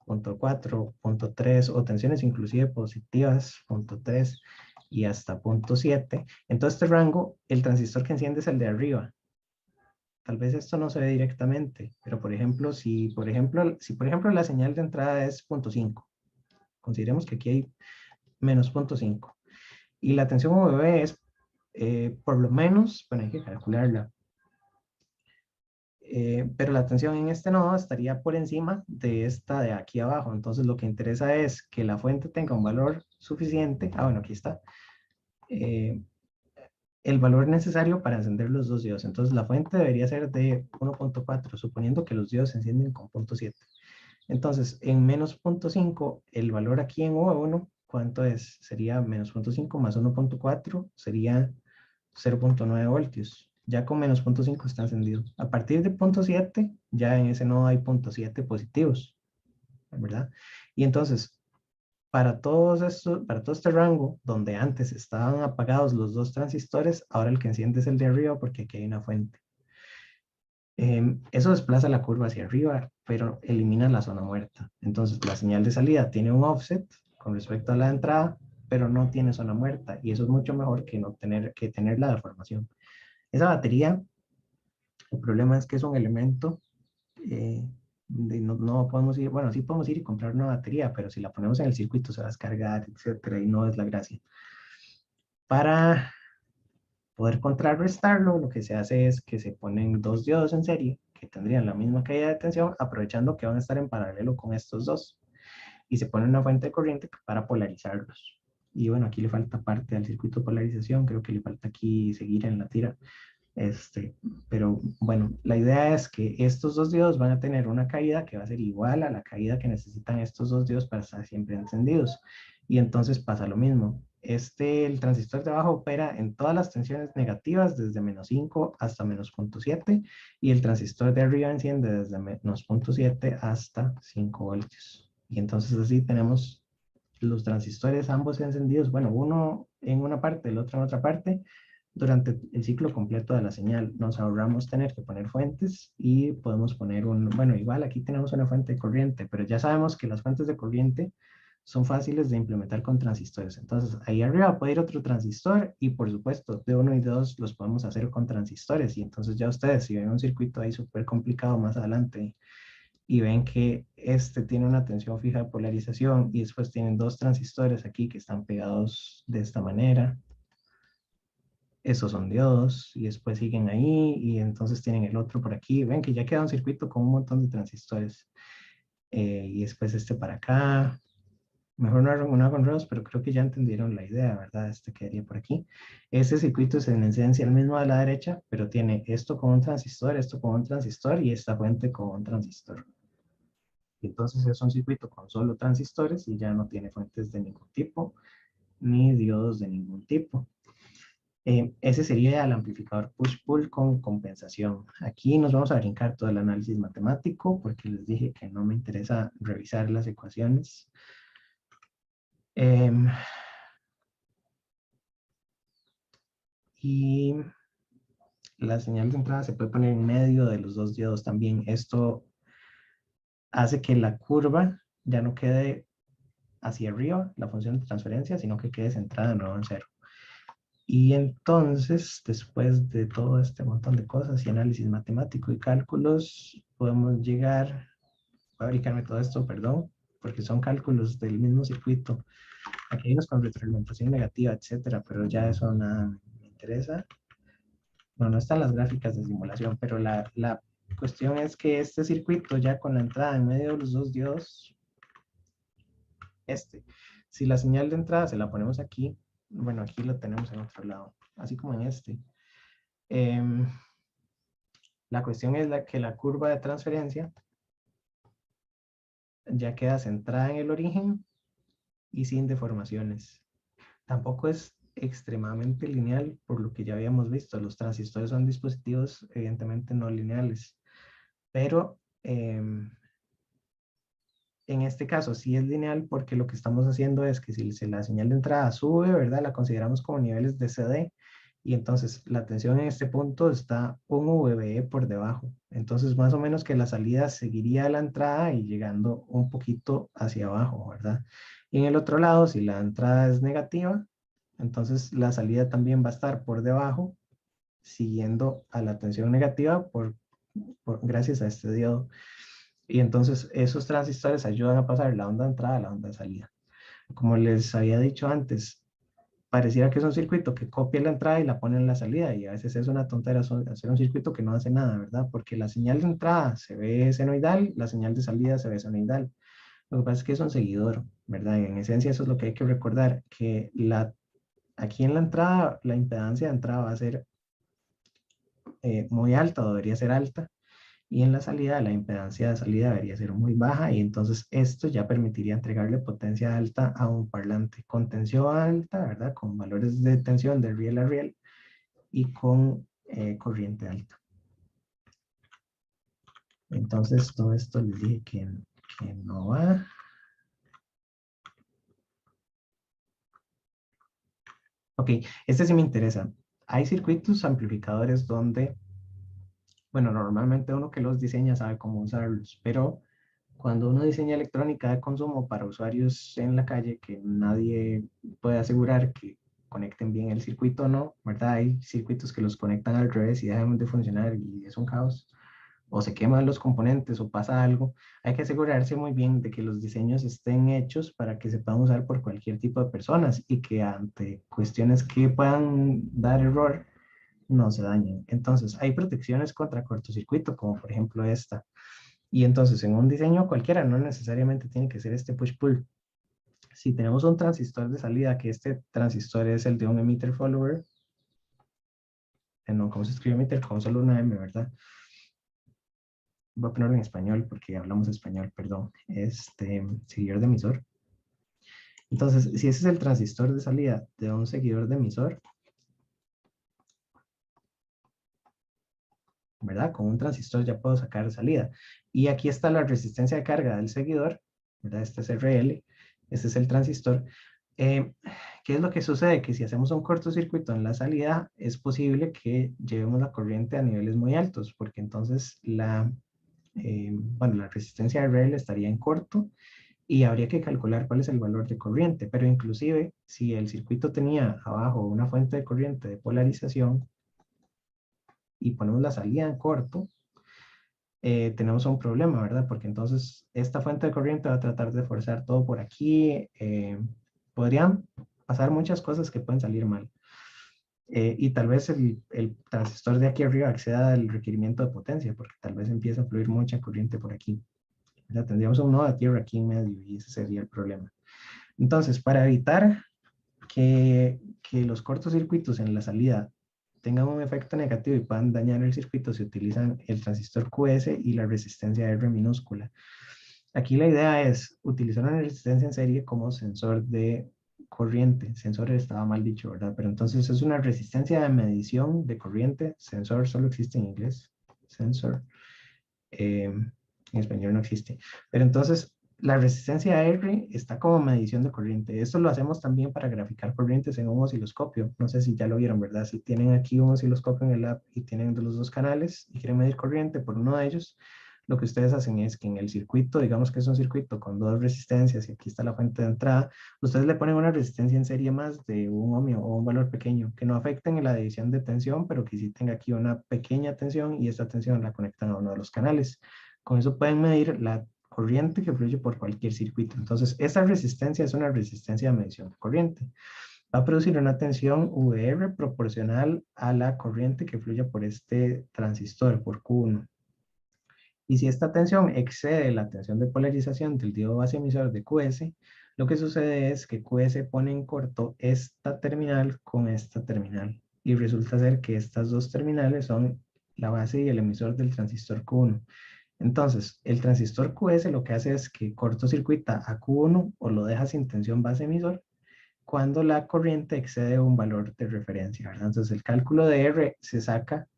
0.4, 0.3, o tensiones inclusive positivas, 0.3 y hasta 0.7, en todo este rango, el transistor que enciende es el de arriba. Tal vez esto no se ve directamente, pero por ejemplo, si por ejemplo la señal de entrada es 0.5, consideremos que aquí hay menos 0.5, y la tensión VB es por lo menos, bueno, hay que calcularla, pero la tensión en este nodo estaría por encima de esta de aquí abajo. Entonces lo que interesa es que la fuente tenga un valor suficiente, bueno, aquí está, el valor necesario para encender los dos diodos. Entonces la fuente debería ser de 1.4, suponiendo que los diodos se encienden con 0.7. Entonces en menos 0.5, el valor aquí en V1, ¿cuánto es? Sería menos 0.5 más 1.4, sería 0.9 voltios. Ya con menos 0.5 está encendido. A partir de 0.7, ya en ese nodo hay 0.7 positivos, ¿verdad? Y entonces, para todo este rango, donde antes estaban apagados los dos transistores, ahora el que enciende es el de arriba porque aquí hay una fuente. Eso desplaza la curva hacia arriba, pero elimina la zona muerta. Entonces la señal de salida tiene un offset con respecto a la entrada, pero no tiene zona muerta, y eso es mucho mejor que no tener la deformación. Esa batería, el problema es que es un elemento, no podemos ir, bueno, sí podemos ir y comprar una batería, pero si la ponemos en el circuito se va a descargar, etcétera, y no es la gracia. Para poder contrarrestarlo, lo que se hace es que se ponen dos diodos en serie que tendrían la misma caída de tensión, aprovechando que van a estar en paralelo con estos dos, y se pone una fuente de corriente para polarizarlos. Y bueno, aquí le falta parte del circuito de polarización, creo que le falta aquí seguir en la tira. Pero bueno, la idea es que estos dos diodos van a tener una caída que va a ser igual a la caída que necesitan estos dos diodos para estar siempre encendidos. Y entonces pasa lo mismo. El transistor de abajo opera en todas las tensiones negativas desde menos 5 hasta menos 0.7, y el transistor de arriba enciende desde menos 0.7 hasta 5 voltios. Y entonces así tenemos los transistores ambos encendidos, bueno, uno en una parte, el otro en otra parte, durante el ciclo completo de la señal. Nos ahorramos tener que poner fuentes y podemos poner bueno, igual aquí tenemos una fuente de corriente, pero ya sabemos que las fuentes de corriente son fáciles de implementar con transistores. Entonces, ahí arriba puede ir otro transistor, y por supuesto, de 1 y de 2 los podemos hacer con transistores. Y entonces ya ustedes, si ven un circuito ahí súper complicado más adelante y ven que tiene una tensión fija de polarización y después tienen dos transistores aquí que están pegados de esta manera, esos son diodos, y después siguen ahí, y entonces tienen el otro por aquí. Ven que ya queda un circuito con un montón de transistores. Y después para acá. Mejor no hago enredos, pero creo que ya entendieron la idea, ¿verdad? Quedaría por aquí. Este circuito es en esencia el mismo de la derecha, pero tiene esto con un transistor, esto con un transistor y esta fuente con un transistor. Y entonces es un circuito con solo transistores y ya no tiene fuentes de ningún tipo, ni diodos de ningún tipo. Ese sería el amplificador push-pull con compensación. Aquí nos vamos a brincar todo el análisis matemático porque les dije que no me interesa revisar las ecuaciones. Y la señal de entrada se puede poner en medio de los dos diodos también. Esto hace que la curva ya no quede hacia arriba, la función de transferencia, sino que quede centrada de nuevo en cero. Y entonces, después de todo este montón de cosas y análisis matemático y cálculos, podemos llegar, voy a brincarme todo esto, perdón, porque son cálculos del mismo circuito. Aquí hay unos con retroalimentación negativa, etcétera, pero ya eso nada me interesa. No están las gráficas de simulación, pero la cuestión es que este circuito ya con la entrada en medio de los dos diodos, si la señal de entrada se la ponemos aquí, bueno, aquí lo tenemos en otro lado, así como en la cuestión es que la curva de transferencia ya queda centrada en el origen y sin deformaciones. Tampoco es extremadamente lineal, por lo que ya habíamos visto. Los transistores son dispositivos evidentemente no lineales, pero en este caso sí es lineal, porque lo que estamos haciendo es que si la señal de entrada sube, ¿verdad? La consideramos como niveles de CD, y entonces la tensión en este punto está un VBE por debajo. Entonces más o menos que la salida seguiría a la entrada y llegando un poquito hacia abajo, ¿verdad? Y en el otro lado, si la entrada es negativa, entonces la salida también va a estar por debajo, siguiendo a la tensión negativa gracias a este diodo. Y entonces esos transistores ayudan a pasar la onda de entrada a la onda de salida. Como les había dicho antes, pareciera que es un circuito que copia la entrada y la pone en la salida, y a veces es una tontera hacer un circuito que no hace nada, ¿verdad? Porque la señal de entrada se ve senoidal, la señal de salida se ve senoidal. Lo que pasa es que es un seguidor, ¿verdad? Y en esencia eso es lo que hay que recordar, que aquí en la entrada, la impedancia de entrada va a ser muy alta, o debería ser alta, y en la salida la impedancia de salida debería ser muy baja, y entonces esto ya permitiría entregarle potencia alta a un parlante con tensión alta, ¿verdad? Con valores de tensión de riel a riel y con corriente alta. Entonces todo esto les dije que no va. Ok, este sí me interesa. Hay circuitos amplificadores donde, bueno, normalmente uno que los diseña sabe cómo usarlos, pero cuando uno diseña electrónica de consumo para usuarios en la calle que nadie puede asegurar que conecten bien el circuito o no, ¿verdad? Hay circuitos que los conectan al revés y dejan de funcionar y es un caos, o se queman los componentes o pasa algo. Hay que asegurarse muy bien de que los diseños estén hechos para que se puedan usar por cualquier tipo de personas y que ante cuestiones que puedan dar error, no se dañen. Entonces, hay protecciones contra cortocircuito, como por ejemplo esta. Y entonces, en un diseño cualquiera, no necesariamente tiene que ser este push-pull. Si tenemos un transistor de salida, que este transistor es el de un emitter follower, no, ¿cómo se escribe emitter? Con solo una M, ¿verdad? Voy a ponerlo en español porque hablamos español, perdón. Seguidor de emisor. Entonces, si ese es el transistor de salida de un seguidor de emisor, ¿verdad? Con un transistor ya puedo sacar salida. Y aquí está la resistencia de carga del seguidor, ¿verdad? Este es RL, este es el transistor. Eh, ¿Qué es lo que sucede? Que si hacemos un cortocircuito en la salida, es posible que llevemos la corriente a niveles muy altos, porque entonces bueno, la resistencia de RL estaría en corto y habría que calcular cuál es el valor de corriente. Pero inclusive, si el circuito tenía abajo una fuente de corriente de polarización y ponemos la salida en corto, tenemos un problema, ¿verdad? Porque entonces esta fuente de corriente va a tratar de forzar todo por aquí. Podrían pasar muchas cosas que pueden salir mal. Y tal vez el transistor de aquí arriba acceda al requerimiento de potencia, porque tal vez empieza a fluir mucha corriente por aquí. ¿Verdad? Tendríamos un nodo de tierra aquí en medio y ese sería el problema. Entonces, para evitar que los cortocircuitos en la salida tengan un efecto negativo y puedan dañar el circuito, se utilizan el transistor QS y la resistencia R minúscula. Aquí la idea es utilizar una resistencia en serie como sensor de corriente. Sensor estaba mal dicho, ¿verdad? Pero entonces es una resistencia de medición de corriente. Sensor solo existe en inglés. Sensor. En español no existe. Pero entonces la resistencia R está como medición de corriente. Esto lo hacemos también para graficar corrientes en un osciloscopio. No sé si ya lo vieron, ¿verdad? Si tienen aquí un osciloscopio en el app y tienen de los dos canales y quieren medir corriente por uno de ellos, lo que ustedes hacen es que en el circuito, digamos que es un circuito con dos resistencias y aquí está la fuente de entrada, ustedes le ponen una resistencia en serie más de un ohmio o un valor pequeño que no afecten en la división de tensión, pero que sí tenga aquí una pequeña tensión y esta tensión la conectan a uno de los canales. Con eso pueden medir la corriente que fluye por cualquier circuito. Entonces, esta resistencia es una resistencia de medición de corriente. Va a producir una tensión VR proporcional a la corriente que fluye por este transistor, por Q1. Y si esta tensión excede la tensión de polarización del diodo base emisor de QS, lo que sucede es que QS pone en corto esta terminal con esta terminal. Y resulta ser que estas dos terminales son la base y el emisor del transistor Q1. Entonces, el transistor QS lo que hace es que cortocircuita a Q1 o lo deja sin tensión base emisor cuando la corriente excede un valor de referencia, ¿verdad? Entonces, el cálculo de R se saca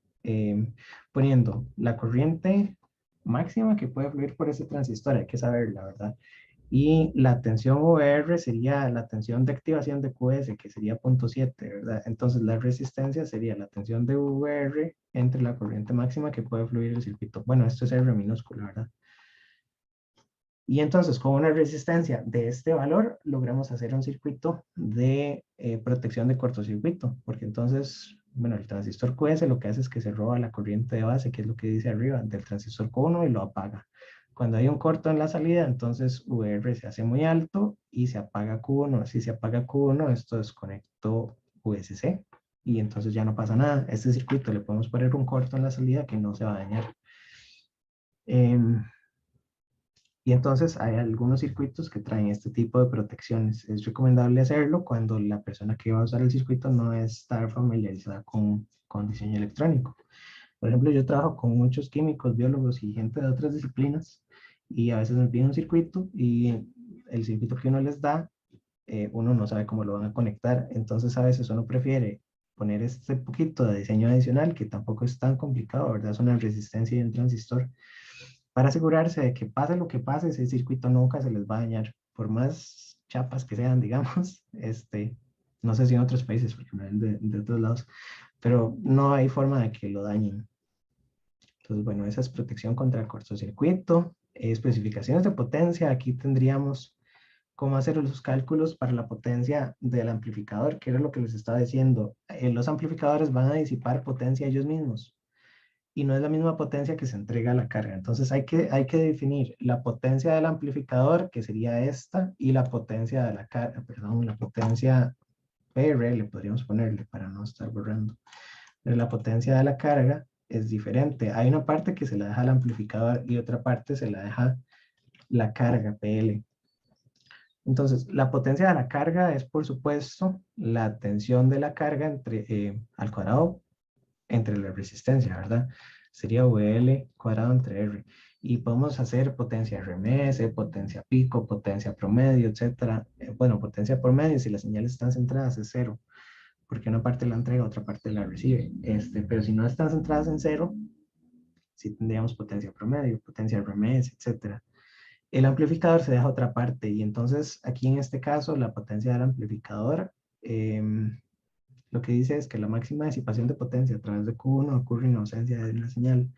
poniendo la corriente máxima que puede fluir por ese transistor, hay que saberla, ¿verdad? Y la tensión VR sería la tensión de activación de QS, que sería 0.7, ¿verdad? Entonces la resistencia sería la tensión de VR entre la corriente máxima que puede fluir el circuito. Bueno, esto es R minúscula, ¿verdad? Y entonces con una resistencia de este valor logramos hacer un circuito de protección de cortocircuito, porque entonces, bueno, el transistor QS lo que hace es que se roba la corriente de base, que es lo que dice arriba, del transistor Q1 y lo apaga. Cuando hay un corto en la salida, entonces VR se hace muy alto y se apaga Q1. Si se apaga Q1, esto desconectó USC y entonces ya no pasa nada. Este circuito le podemos poner un corto en la salida que no se va a dañar. Y entonces hay algunos circuitos que traen este tipo de protecciones. Es recomendable hacerlo cuando la persona que va a usar el circuito no está familiarizada con diseño electrónico. Por ejemplo, yo trabajo con muchos químicos, biólogos y gente de otras disciplinas y a veces me piden un circuito y el circuito que uno les da, uno no sabe cómo lo van a conectar. Entonces a veces uno prefiere poner este poquito de diseño adicional que tampoco es tan complicado, ¿verdad? Es una resistencia y un transistor para asegurarse de que pase lo que pase, ese circuito nunca se les va a dañar, por más chapas que sean, digamos, No sé si en otros países, porque me ven de otros lados, pero no hay forma de que lo dañen. Entonces, bueno, esa es protección contra el cortocircuito. Especificaciones de potencia, aquí tendríamos cómo hacer los cálculos para la potencia del amplificador, que era lo que les estaba diciendo. Los amplificadores van a disipar potencia ellos mismos y no es la misma potencia que se entrega a la carga. Entonces hay que definir la potencia del amplificador, que sería esta, y la potencia de la carga, perdón, la potencia PRL, podríamos ponerle para no estar borrando. Pero la potencia de la carga es diferente. Hay una parte que se la deja al amplificador y otra parte se la deja la carga PL. Entonces, la potencia de la carga es, por supuesto, la tensión de la carga al cuadrado entre la resistencia, ¿verdad? Sería VL cuadrado entre R. Y podemos hacer potencia RMS, potencia pico, potencia promedio, etcétera. Bueno, potencia promedio, si las señales están centradas, es cero, porque una parte la entrega, otra parte la recibe. Pero si no están centradas en cero, sí tendríamos potencia promedio, potencia RMS, etcétera. El amplificador se deja otra parte y entonces aquí en este caso la potencia del amplificador lo que dice es que la máxima disipación de potencia a través de Q1 ocurre en ausencia de una señal,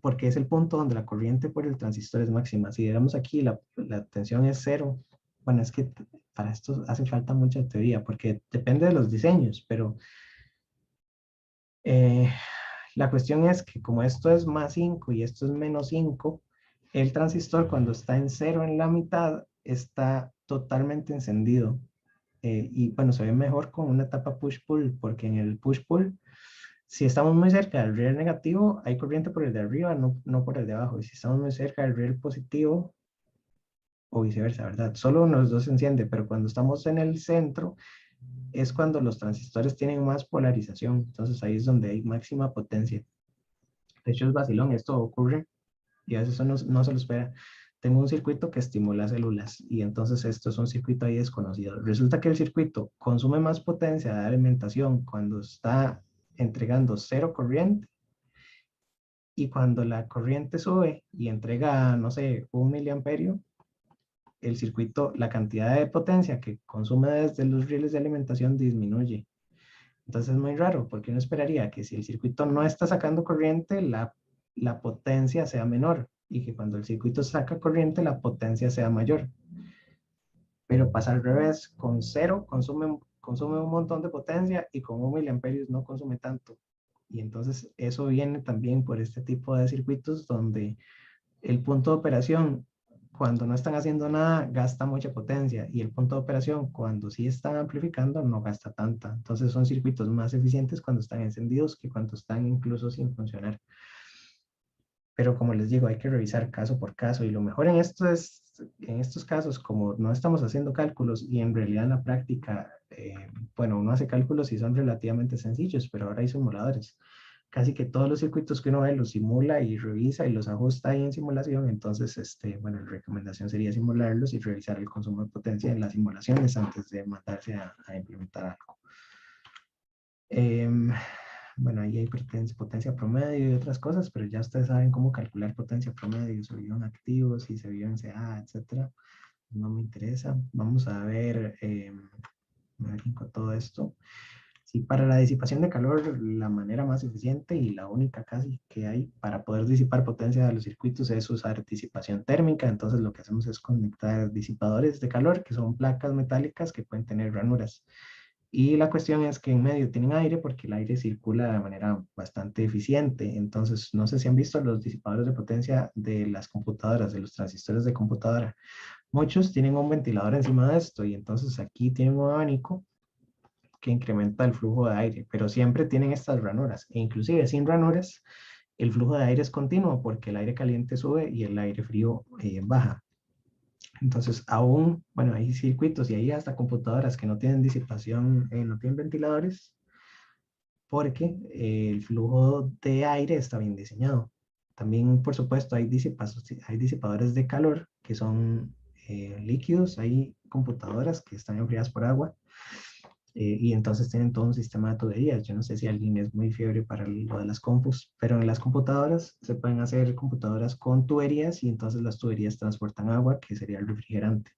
porque es el punto donde la corriente por el transistor es máxima. Si digamos aquí la tensión es cero, bueno, es que para esto hace falta mucha teoría, porque depende de los diseños, pero eh, la cuestión es que como esto es más 5 y esto es menos 5, el transistor cuando está en cero en la mitad está totalmente encendido. Y bueno, se ve mejor con una etapa push-pull, porque en el push-pull, si estamos muy cerca del riel negativo, hay corriente por el de arriba, no por el de abajo. Y si estamos muy cerca del riel positivo, o viceversa, ¿verdad? Solo uno de los dos se enciende, pero cuando estamos en el centro, es cuando los transistores tienen más polarización. Entonces ahí es donde hay máxima potencia. De hecho, es vacilón, esto ocurre y a veces uno no se lo espera. Tengo un circuito que estimula células y entonces esto es un circuito ahí desconocido. Resulta que el circuito consume más potencia de alimentación cuando está entregando cero corriente y cuando la corriente sube y entrega, no sé, 1 miliamperio, el circuito, la cantidad de potencia que consume desde los rieles de alimentación disminuye. Entonces es muy raro porque uno esperaría que si el circuito no está sacando corriente, la potencia sea menor y que cuando el circuito saca corriente, la potencia sea mayor. Pero pasa al revés, con cero consume un montón de potencia y con 1 miliamperios no consume tanto. Y entonces eso viene también por este tipo de circuitos donde el punto de operación, cuando no están haciendo nada, gasta mucha potencia y el punto de operación, cuando sí están amplificando, no gasta tanta. Entonces son circuitos más eficientes cuando están encendidos que cuando están incluso sin funcionar. Pero como les digo, hay que revisar caso por caso y lo mejor en esto es, en estos casos, como no estamos haciendo cálculos y en realidad en la práctica, bueno, uno hace cálculos y son relativamente sencillos, pero ahora hay simuladores. Casi que todos los circuitos que uno ve los simula y revisa y los ajusta ahí en simulación. Entonces, bueno, la recomendación sería simularlos y revisar el consumo de potencia en las simulaciones antes de mandarse a implementar algo. Bueno, ahí hay potencia promedio y otras cosas, pero ya ustedes saben cómo calcular potencia promedio, se vio en activos, si se vio en CA, etcétera. No me interesa. Vamos a ver con todo esto. Sí, para la disipación de calor, la manera más eficiente y la única casi que hay para poder disipar potencia de los circuitos es usar disipación térmica. Entonces lo que hacemos es conectar disipadores de calor, que son placas metálicas que pueden tener ranuras. Y la cuestión es que en medio tienen aire porque el aire circula de manera bastante eficiente. Entonces, no sé si han visto los disipadores de potencia de las computadoras, de los transistores de computadora. Muchos tienen un ventilador encima de esto y entonces aquí tienen un abanico que incrementa el flujo de aire, pero siempre tienen estas ranuras. E inclusive sin ranuras, el flujo de aire es continuo porque el aire caliente sube y el aire frío baja. Entonces, aún, bueno, hay circuitos y hay hasta computadoras que no tienen disipación, no tienen ventiladores, porque el flujo de aire está bien diseñado. También, por supuesto, hay disipadores de calor que son líquidos, hay computadoras que están enfriadas por agua y entonces tienen todo un sistema de tuberías. Yo no sé si alguien es muy fiebre para lo de las compus, pero en las computadoras se pueden hacer computadoras con tuberías y entonces las tuberías transportan agua, que sería el refrigerante.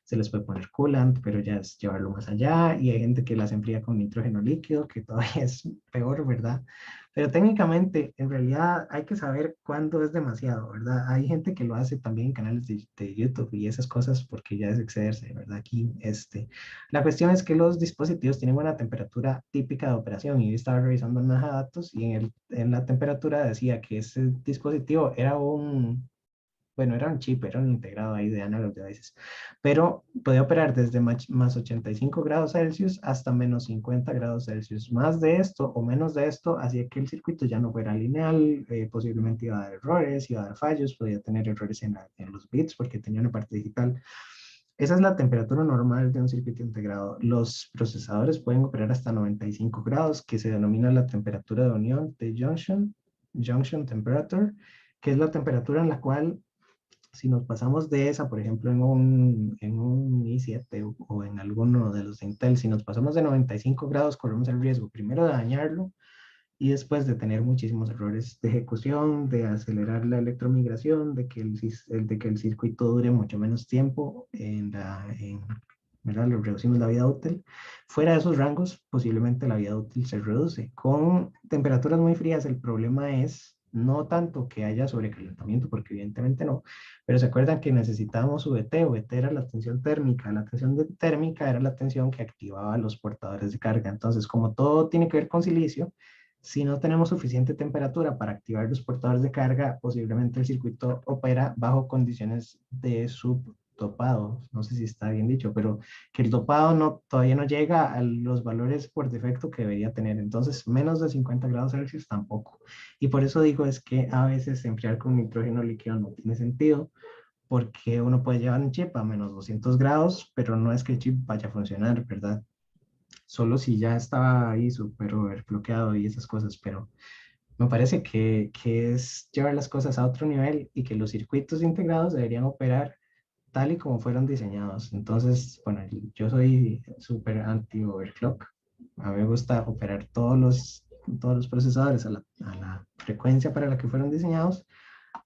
se les puede poner coolant, pero ya es llevarlo más allá, y hay gente que las enfría con nitrógeno líquido, que todavía es peor, ¿verdad? Pero técnicamente, en realidad, hay que saber cuándo es demasiado, ¿verdad? Hay gente que lo hace también en canales de YouTube y esas cosas porque ya es excederse, ¿verdad? Aquí, la cuestión es que los dispositivos tienen una temperatura típica de operación, y yo estaba revisando en datos y en la temperatura decía que ese dispositivo era bueno, era un chip, era un integrado ahí de Analog Devices, pero podía operar desde más 85 grados Celsius hasta menos 50 grados Celsius. Más de esto o menos de esto hacía que el circuito ya no fuera lineal, posiblemente iba a dar errores, iba a dar fallos, podía tener errores en los bits porque tenía una parte digital. Esa es la temperatura normal de un circuito integrado. Los procesadores pueden operar hasta 95 grados, que se denomina la temperatura de unión de junction temperature, que es la temperatura en la cual, si nos pasamos de esa, por ejemplo, en un i7 o en alguno de los de Intel, si nos pasamos de 95 grados, corremos el riesgo primero de dañarlo y después de tener muchísimos errores de ejecución, de acelerar la electromigración, de que el circuito dure mucho menos tiempo ¿verdad? Lo reducimos la vida útil. Fuera de esos rangos, posiblemente la vida útil se reduce. Con temperaturas muy frías, el problema es no tanto que haya sobrecalentamiento, porque evidentemente no, pero se acuerdan que necesitábamos VT. VT era la tensión térmica. La tensión térmica era la tensión que activaba los portadores de carga. Entonces, como todo tiene que ver con silicio, si no tenemos suficiente temperatura para activar los portadores de carga, posiblemente el circuito opera bajo condiciones de subdopado. No sé si está bien dicho, pero que el dopado todavía no llega a los valores por defecto que debería tener. Entonces, menos de 50 grados Celsius tampoco. Y por eso digo es que a veces enfriar con nitrógeno líquido no tiene sentido, porque uno puede llevar un chip a menos 200 grados, pero no es que el chip vaya a funcionar, ¿verdad? Solo si ya estaba ahí súper overclockeado y esas cosas, pero me parece que es llevar las cosas a otro nivel y que los circuitos integrados deberían operar tal y como fueron diseñados. Entonces, bueno, yo soy súper anti-overclock. A mí me gusta operar todos los procesadores a la frecuencia para la que fueron diseñados,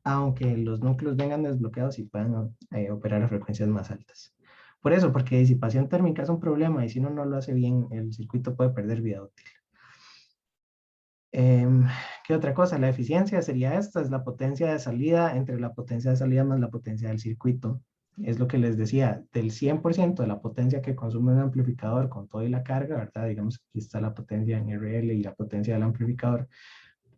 aunque los núcleos vengan desbloqueados y puedan operar a frecuencias más altas. Por eso, porque disipación térmica es un problema y si uno no lo hace bien, el circuito puede perder vida útil. ¿Qué otra cosa? La eficiencia sería esta, es la potencia de salida entre la potencia de salida más la potencia del circuito. Es lo que les decía, del 100% de la potencia que consume un amplificador con todo y la carga, ¿verdad? Digamos, aquí está la potencia en RL y la potencia del amplificador,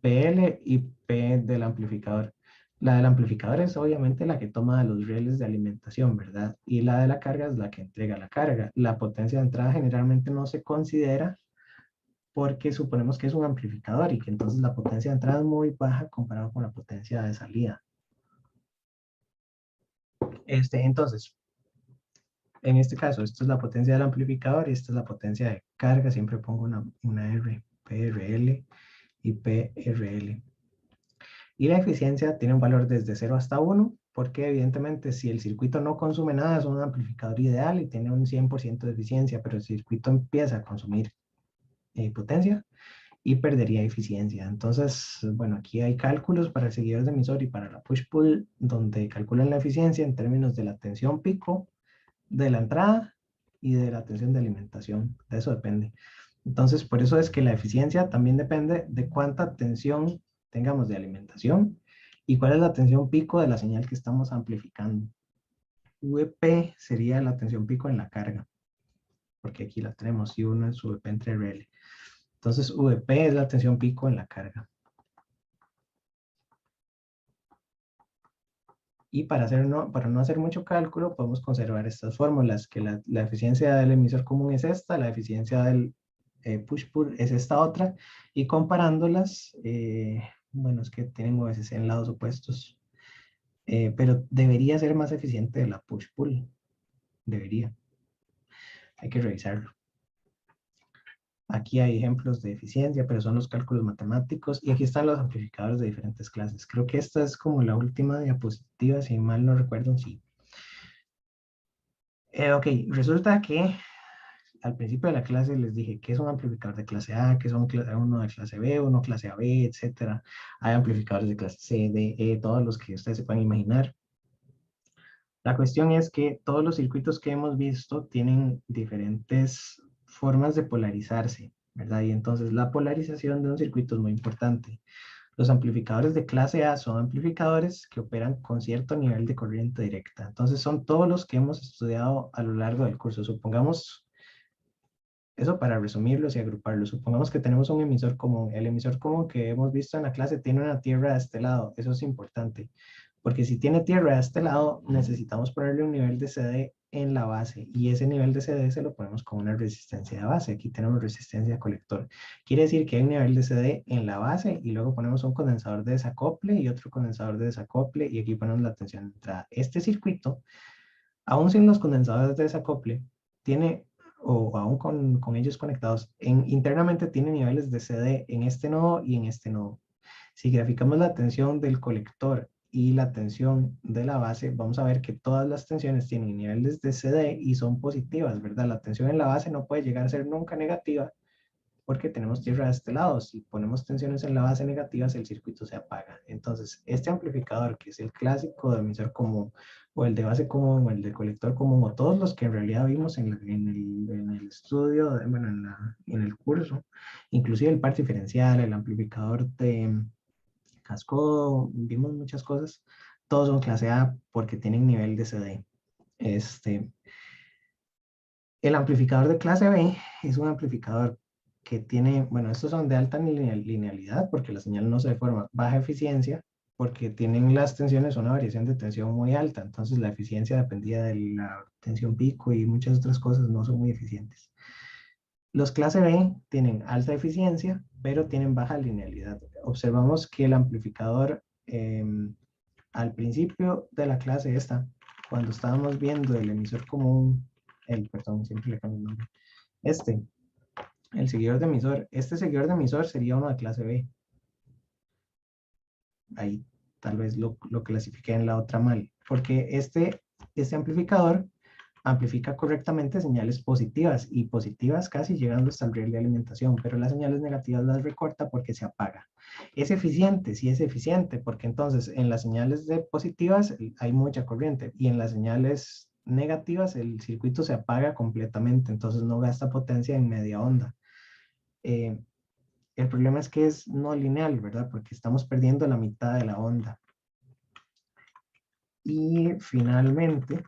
PL y P del amplificador. La del amplificador es obviamente la que toma los rieles de alimentación, ¿verdad? Y la de la carga es la que entrega la carga. La potencia de entrada generalmente no se considera porque suponemos que es un amplificador y que entonces la potencia de entrada es muy baja comparado con la potencia de salida. Entonces, en este caso, esto es la potencia del amplificador y esta es la potencia de carga. Siempre pongo una R, PRL y PRL. Y la eficiencia tiene un valor desde 0 hasta 1, porque evidentemente si el circuito no consume nada es un amplificador ideal y tiene un 100% de eficiencia, pero el circuito empieza a consumir potencia y perdería eficiencia. Entonces, bueno, aquí hay cálculos para el seguidor de emisor y para la push-pull, donde calculan la eficiencia en términos de la tensión pico, de la entrada y de la tensión de alimentación. De eso depende. Entonces, por eso es que la eficiencia también depende de cuánta tensión tengamos de alimentación y cuál es la tensión pico de la señal que estamos amplificando. VP sería la tensión pico en la carga, porque aquí la tenemos, y uno es VP entre RL. Entonces, VP es la tensión pico en la carga. Y para no hacer mucho cálculo, podemos conservar estas fórmulas, que la eficiencia del emisor común es esta, la eficiencia del push-pull es esta otra, y comparándolas, bueno, es que tienen a veces en lados opuestos, pero debería ser más eficiente la push-pull, debería. Hay que revisarlo. Aquí hay ejemplos de eficiencia, pero son los cálculos matemáticos. Y aquí están los amplificadores de diferentes clases. Creo que esta es como la última diapositiva, si mal no recuerdo, sí. Ok, resulta que al principio de la clase les dije que es un amplificador de clase A, que es uno de clase B, uno clase AB, etc. Hay amplificadores de clase C, D, E, todos los que ustedes se puedan imaginar. La cuestión es que todos los circuitos que hemos visto tienen diferentes formas de polarizarse, ¿verdad? Y entonces la polarización de un circuito es muy importante. Los amplificadores de clase A son amplificadores que operan con cierto nivel de corriente directa. Entonces son todos los que hemos estudiado a lo largo del curso. Supongamos, eso para resumirlos y agruparlos, supongamos que tenemos un emisor común. El emisor común que hemos visto en la clase tiene una tierra de este lado. Eso es importante, porque si tiene tierra de este lado, necesitamos ponerle un nivel de CD en la base, y ese nivel de CD se lo ponemos con una resistencia de base. Aquí tenemos resistencia colector. Quiere decir que hay un nivel de CD en la base, y luego ponemos un condensador de desacople y otro condensador de desacople, y aquí ponemos la tensión de entrada. Este circuito, aún sin los condensadores de desacople, tiene, o aún con ellos conectados, internamente tiene niveles de CD en este nodo y en este nodo. Si graficamos la tensión del colector y la tensión de la base, vamos a ver que todas las tensiones tienen niveles de CD y son positivas, ¿verdad? La tensión en la base no puede llegar a ser nunca negativa, porque tenemos tierra de este lado. Si ponemos tensiones en la base negativas, el circuito se apaga. Entonces, este amplificador, que es el clásico de emisor común, o el de base común, o el de colector común, o todos los que en realidad vimos en el estudio, bueno, en el curso, inclusive el par diferencial, el amplificador de casco, vimos muchas cosas, todos son clase A porque tienen nivel de CD. El amplificador de clase B es un amplificador que tiene, bueno, estos son de alta linealidad porque la señal no se deforma, baja eficiencia porque tienen las tensiones, una variación de tensión muy alta, entonces la eficiencia dependía de la tensión pico y muchas otras cosas, no son muy eficientes. Los clase B tienen alta eficiencia, pero tienen baja linealidad. Observamos que el amplificador, al principio de la clase esta, cuando estábamos viendo el emisor común, perdón, siempre le cambio el nombre, el seguidor de emisor, este seguidor de emisor sería uno de clase B. Ahí tal vez lo clasifiqué en la otra mal, porque este amplificador amplifica correctamente señales positivas, y positivas casi llegando hasta el riel de alimentación, pero las señales negativas las recorta porque se apaga. Es eficiente, sí es eficiente, porque entonces en las señales de positivas hay mucha corriente, y en las señales negativas el circuito se apaga completamente, entonces no gasta potencia en media onda. El problema es que es no lineal, ¿verdad? Porque estamos perdiendo la mitad de la onda. Y finalmente,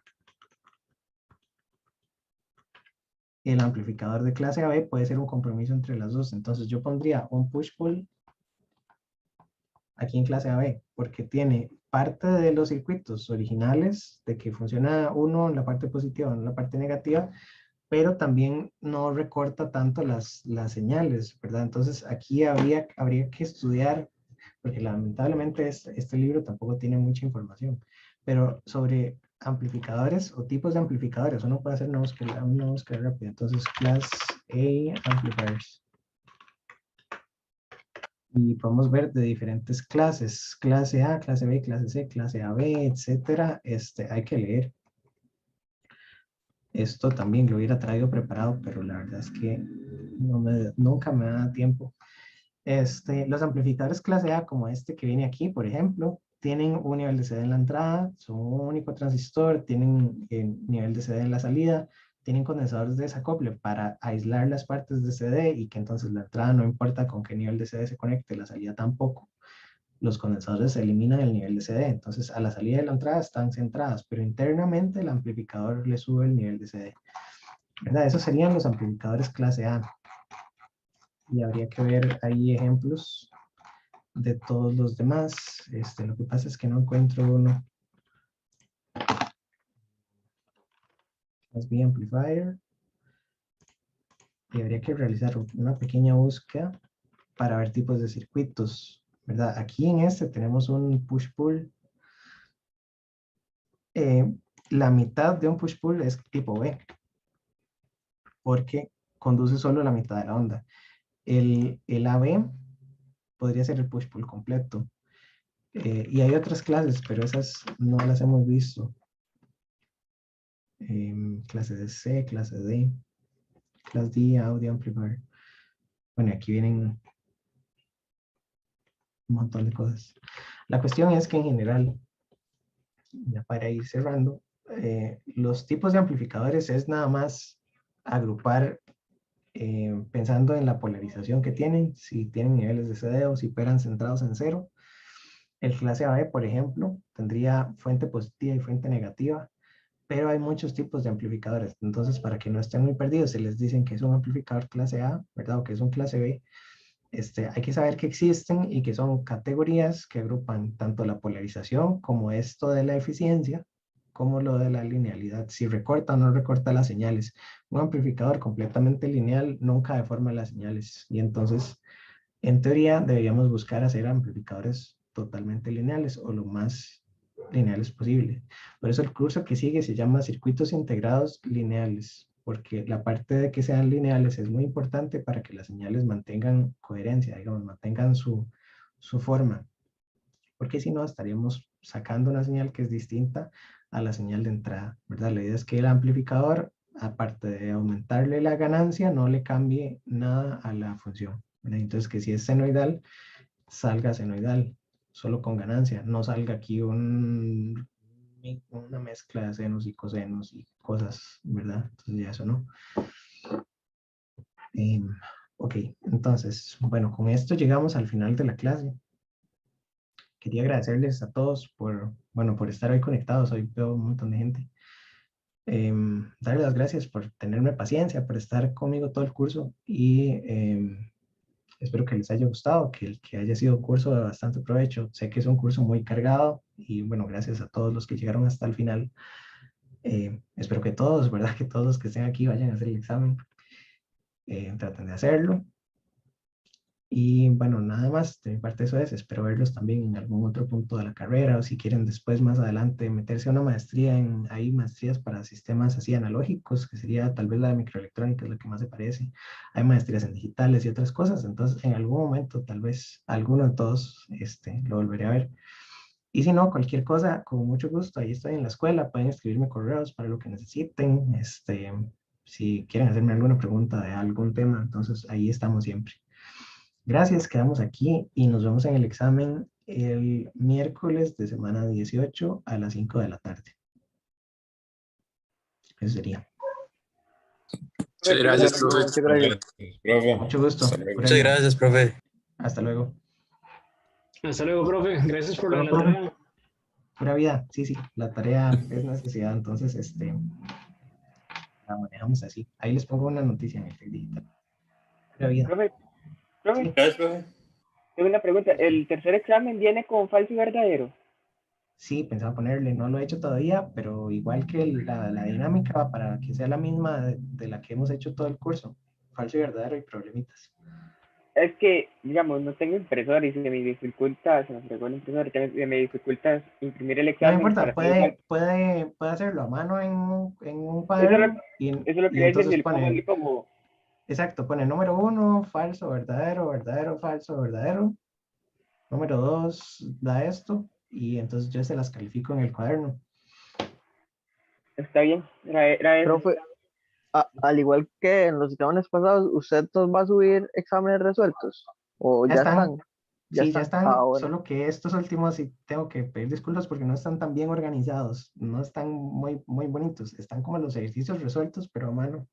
el amplificador de clase AB puede ser un compromiso entre las dos. Entonces yo pondría un push-pull aquí en clase AB, porque tiene parte de los circuitos originales de que funciona uno en la parte positiva, uno en la parte negativa, pero también no recorta tanto las señales, ¿verdad? Entonces aquí habría que estudiar, porque lamentablemente este libro tampoco tiene mucha información, pero sobre amplificadores o tipos de amplificadores. Uno puede hacer una búsqueda rápida. Entonces, Class A Amplifiers. Y podemos ver de diferentes clases, clase A, clase B, clase C, clase AB, etcétera. Hay que leer. Esto también lo hubiera traído preparado, pero la verdad es que nunca me da tiempo. Los amplificadores clase A, como este que viene aquí, por ejemplo, tienen un nivel de CD en la entrada, son un único transistor, tienen nivel de CD en la salida, tienen condensadores de desacople para aislar las partes de CD, y que entonces la entrada no importa con qué nivel de CD se conecte, la salida tampoco. Los condensadores eliminan el nivel de CD, entonces a la salida y la entrada están centradas, pero internamente el amplificador le sube el nivel de CD. ¿Verdad? Esos serían los amplificadores clase A. Y habría que ver ahí ejemplos de todos los demás. Lo que pasa es que no encuentro uno. SB Amplifier. Y habría que realizar una pequeña búsqueda para ver tipos de circuitos, ¿verdad? Aquí en tenemos un push-pull. La mitad de un push-pull es tipo B, porque conduce solo la mitad de la onda. El AB podría ser el push-pull completo. Y hay otras clases, pero esas no las hemos visto. Clase de C, clase D, clase D, Audio Amplifier. Bueno, aquí vienen un montón de cosas. La cuestión es que en general, ya para ir cerrando, Los tipos de amplificadores es nada más agrupar pensando en la polarización que tienen, si tienen niveles de CD o si operan centrados en cero. El clase AB, por ejemplo, tendría fuente positiva y fuente negativa, pero hay muchos tipos de amplificadores. Entonces, para que no estén muy perdidos, se les dicen que es un amplificador clase A, ¿verdad? O que es un clase B. Hay que saber que existen y que son categorías que agrupan tanto la polarización como esto de la eficiencia, como lo de la linealidad, si recorta o no recorta las señales. Un amplificador completamente lineal nunca deforma las señales y entonces, en teoría, deberíamos buscar hacer amplificadores totalmente lineales o lo más lineales posible. Por eso el curso que sigue se llama circuitos integrados lineales, porque la parte de que sean lineales es muy importante para que las señales mantengan coherencia, digamos, mantengan su forma, porque si no estaríamos sacando una señal que es distinta a la señal de entrada, ¿verdad? La idea es que el amplificador, aparte de aumentarle la ganancia, no le cambie nada a la función, ¿verdad? Entonces, que si es senoidal, salga senoidal, solo con ganancia, no salga aquí una mezcla de senos y cosenos y cosas, ¿verdad? Entonces ya eso no. Ok, entonces, bueno, con esto llegamos al final de la clase. Quería agradecerles a todos por estar hoy conectados. Hoy veo un montón de gente. Darles las gracias por tenerme paciencia, por estar conmigo todo el curso y espero que les haya gustado, que haya sido un curso de bastante provecho. Sé que es un curso muy cargado y bueno, gracias a todos los que llegaron hasta el final. Espero que todos, ¿verdad? Que todos los que estén aquí vayan a hacer el examen. Traten de hacerlo. Y bueno, nada más, de mi parte eso es, espero verlos también en algún otro punto de la carrera o si quieren después más adelante meterse a una maestría hay maestrías para sistemas así analógicos, que sería tal vez la de microelectrónica, es lo que más se parece. Hay maestrías en digitales y otras cosas, entonces en algún momento tal vez alguno de todos lo volveré a ver. Y si no, cualquier cosa, con mucho gusto, ahí estoy en la escuela, pueden escribirme correos para lo que necesiten, si quieren hacerme alguna pregunta de algún tema, entonces ahí estamos siempre. Gracias, quedamos aquí y nos vemos en el examen el miércoles de semana 18 a las 5 de la tarde. Eso sería. Muchas gracias, profe. Muchas gracias. Profe. Mucho gusto. Hasta luego. Pura Muchas vida. gracias, profe. Hasta luego. Hasta luego, profe. Gracias por la tarea. Pura vida. Sí, sí, la tarea es necesidad, entonces la manejamos así. Ahí les pongo una noticia en el Tec Digital. Pura vida. Profe, Sí. Gracias, profe. tengo una pregunta. ¿El tercer examen viene con falso y verdadero? Sí, pensaba ponerle, no lo he hecho todavía, pero igual que la dinámica para que sea la misma de la que hemos hecho todo el curso. Falso y verdadero y problemitas. Es que, digamos, no tengo impresora y se me dificulta, se me fregó la impresora, se me dificulta imprimir el No examen importa, para hacer puede hacerlo a mano en un Eso es lo, cuaderno eso es lo que y voy a decir, entonces si le pongo pone, ahí como, exacto, pone número 1, falso, verdadero, verdadero, falso, verdadero. Número 2 da esto y entonces yo se las califico en el cuaderno. está bien, era eso. Profe, al igual que en los exámenes pasados, ¿usted nos va a subir exámenes resueltos? ¿O Ya ya están, están? Ya sí, ya están. están, Bueno. solo que estos últimos sí tengo que pedir disculpas porque no están tan bien organizados, no están muy, muy bonitos, están como los ejercicios resueltos, pero a mano.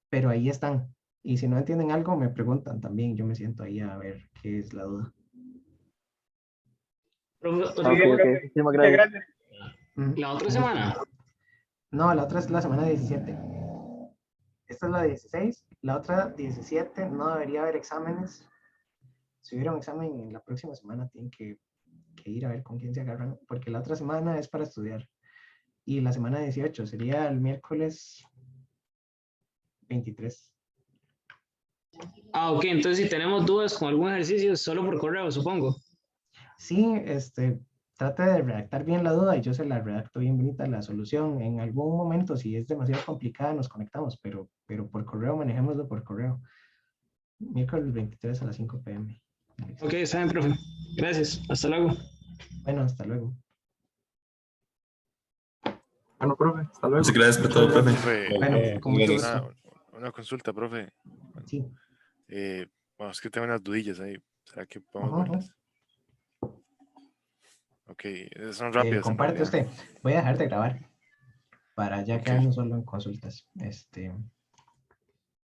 Pero ahí están. Y si no entienden algo, me preguntan también. Yo me siento ahí a ver qué es la duda. Profe, Muy Ok, bien, ok. profe. Muchísimas Muchas gracias. gracias. la otra Con gusto. semana. No, la otra es la semana 17. Esta es la 16. La otra 17 no debería haber exámenes. Si hubiera un examen en la próxima semana, tienen que ir a ver con quién se agarran, porque la otra semana es para estudiar. Y la semana 18 sería el miércoles 23. Ah, ok. Entonces, si tenemos dudas con algún ejercicio, solo por correo, supongo. Sí, trate de redactar bien la duda y yo se la redacto bien bonita la solución. En algún momento, si es demasiado complicada, nos conectamos, pero por correo, manejémoslo por correo. Miércoles 23 a las 5 p.m. Ok, está bien, profe. Gracias. Hasta luego. Bueno, hasta luego. Bueno, profe, hasta luego. Muchas gracias por todo, profe. Profe, Bueno, con mucho Gracias. gusto. una consulta, profe. Sí. Bueno, es que tengo unas dudillas ahí. ¿Será que podemos Ajá, ajá. verlas? Ok, son rápidas en Comparte realidad. usted. Voy a dejar de grabar. para ya Ok. quedarnos solo en consultas.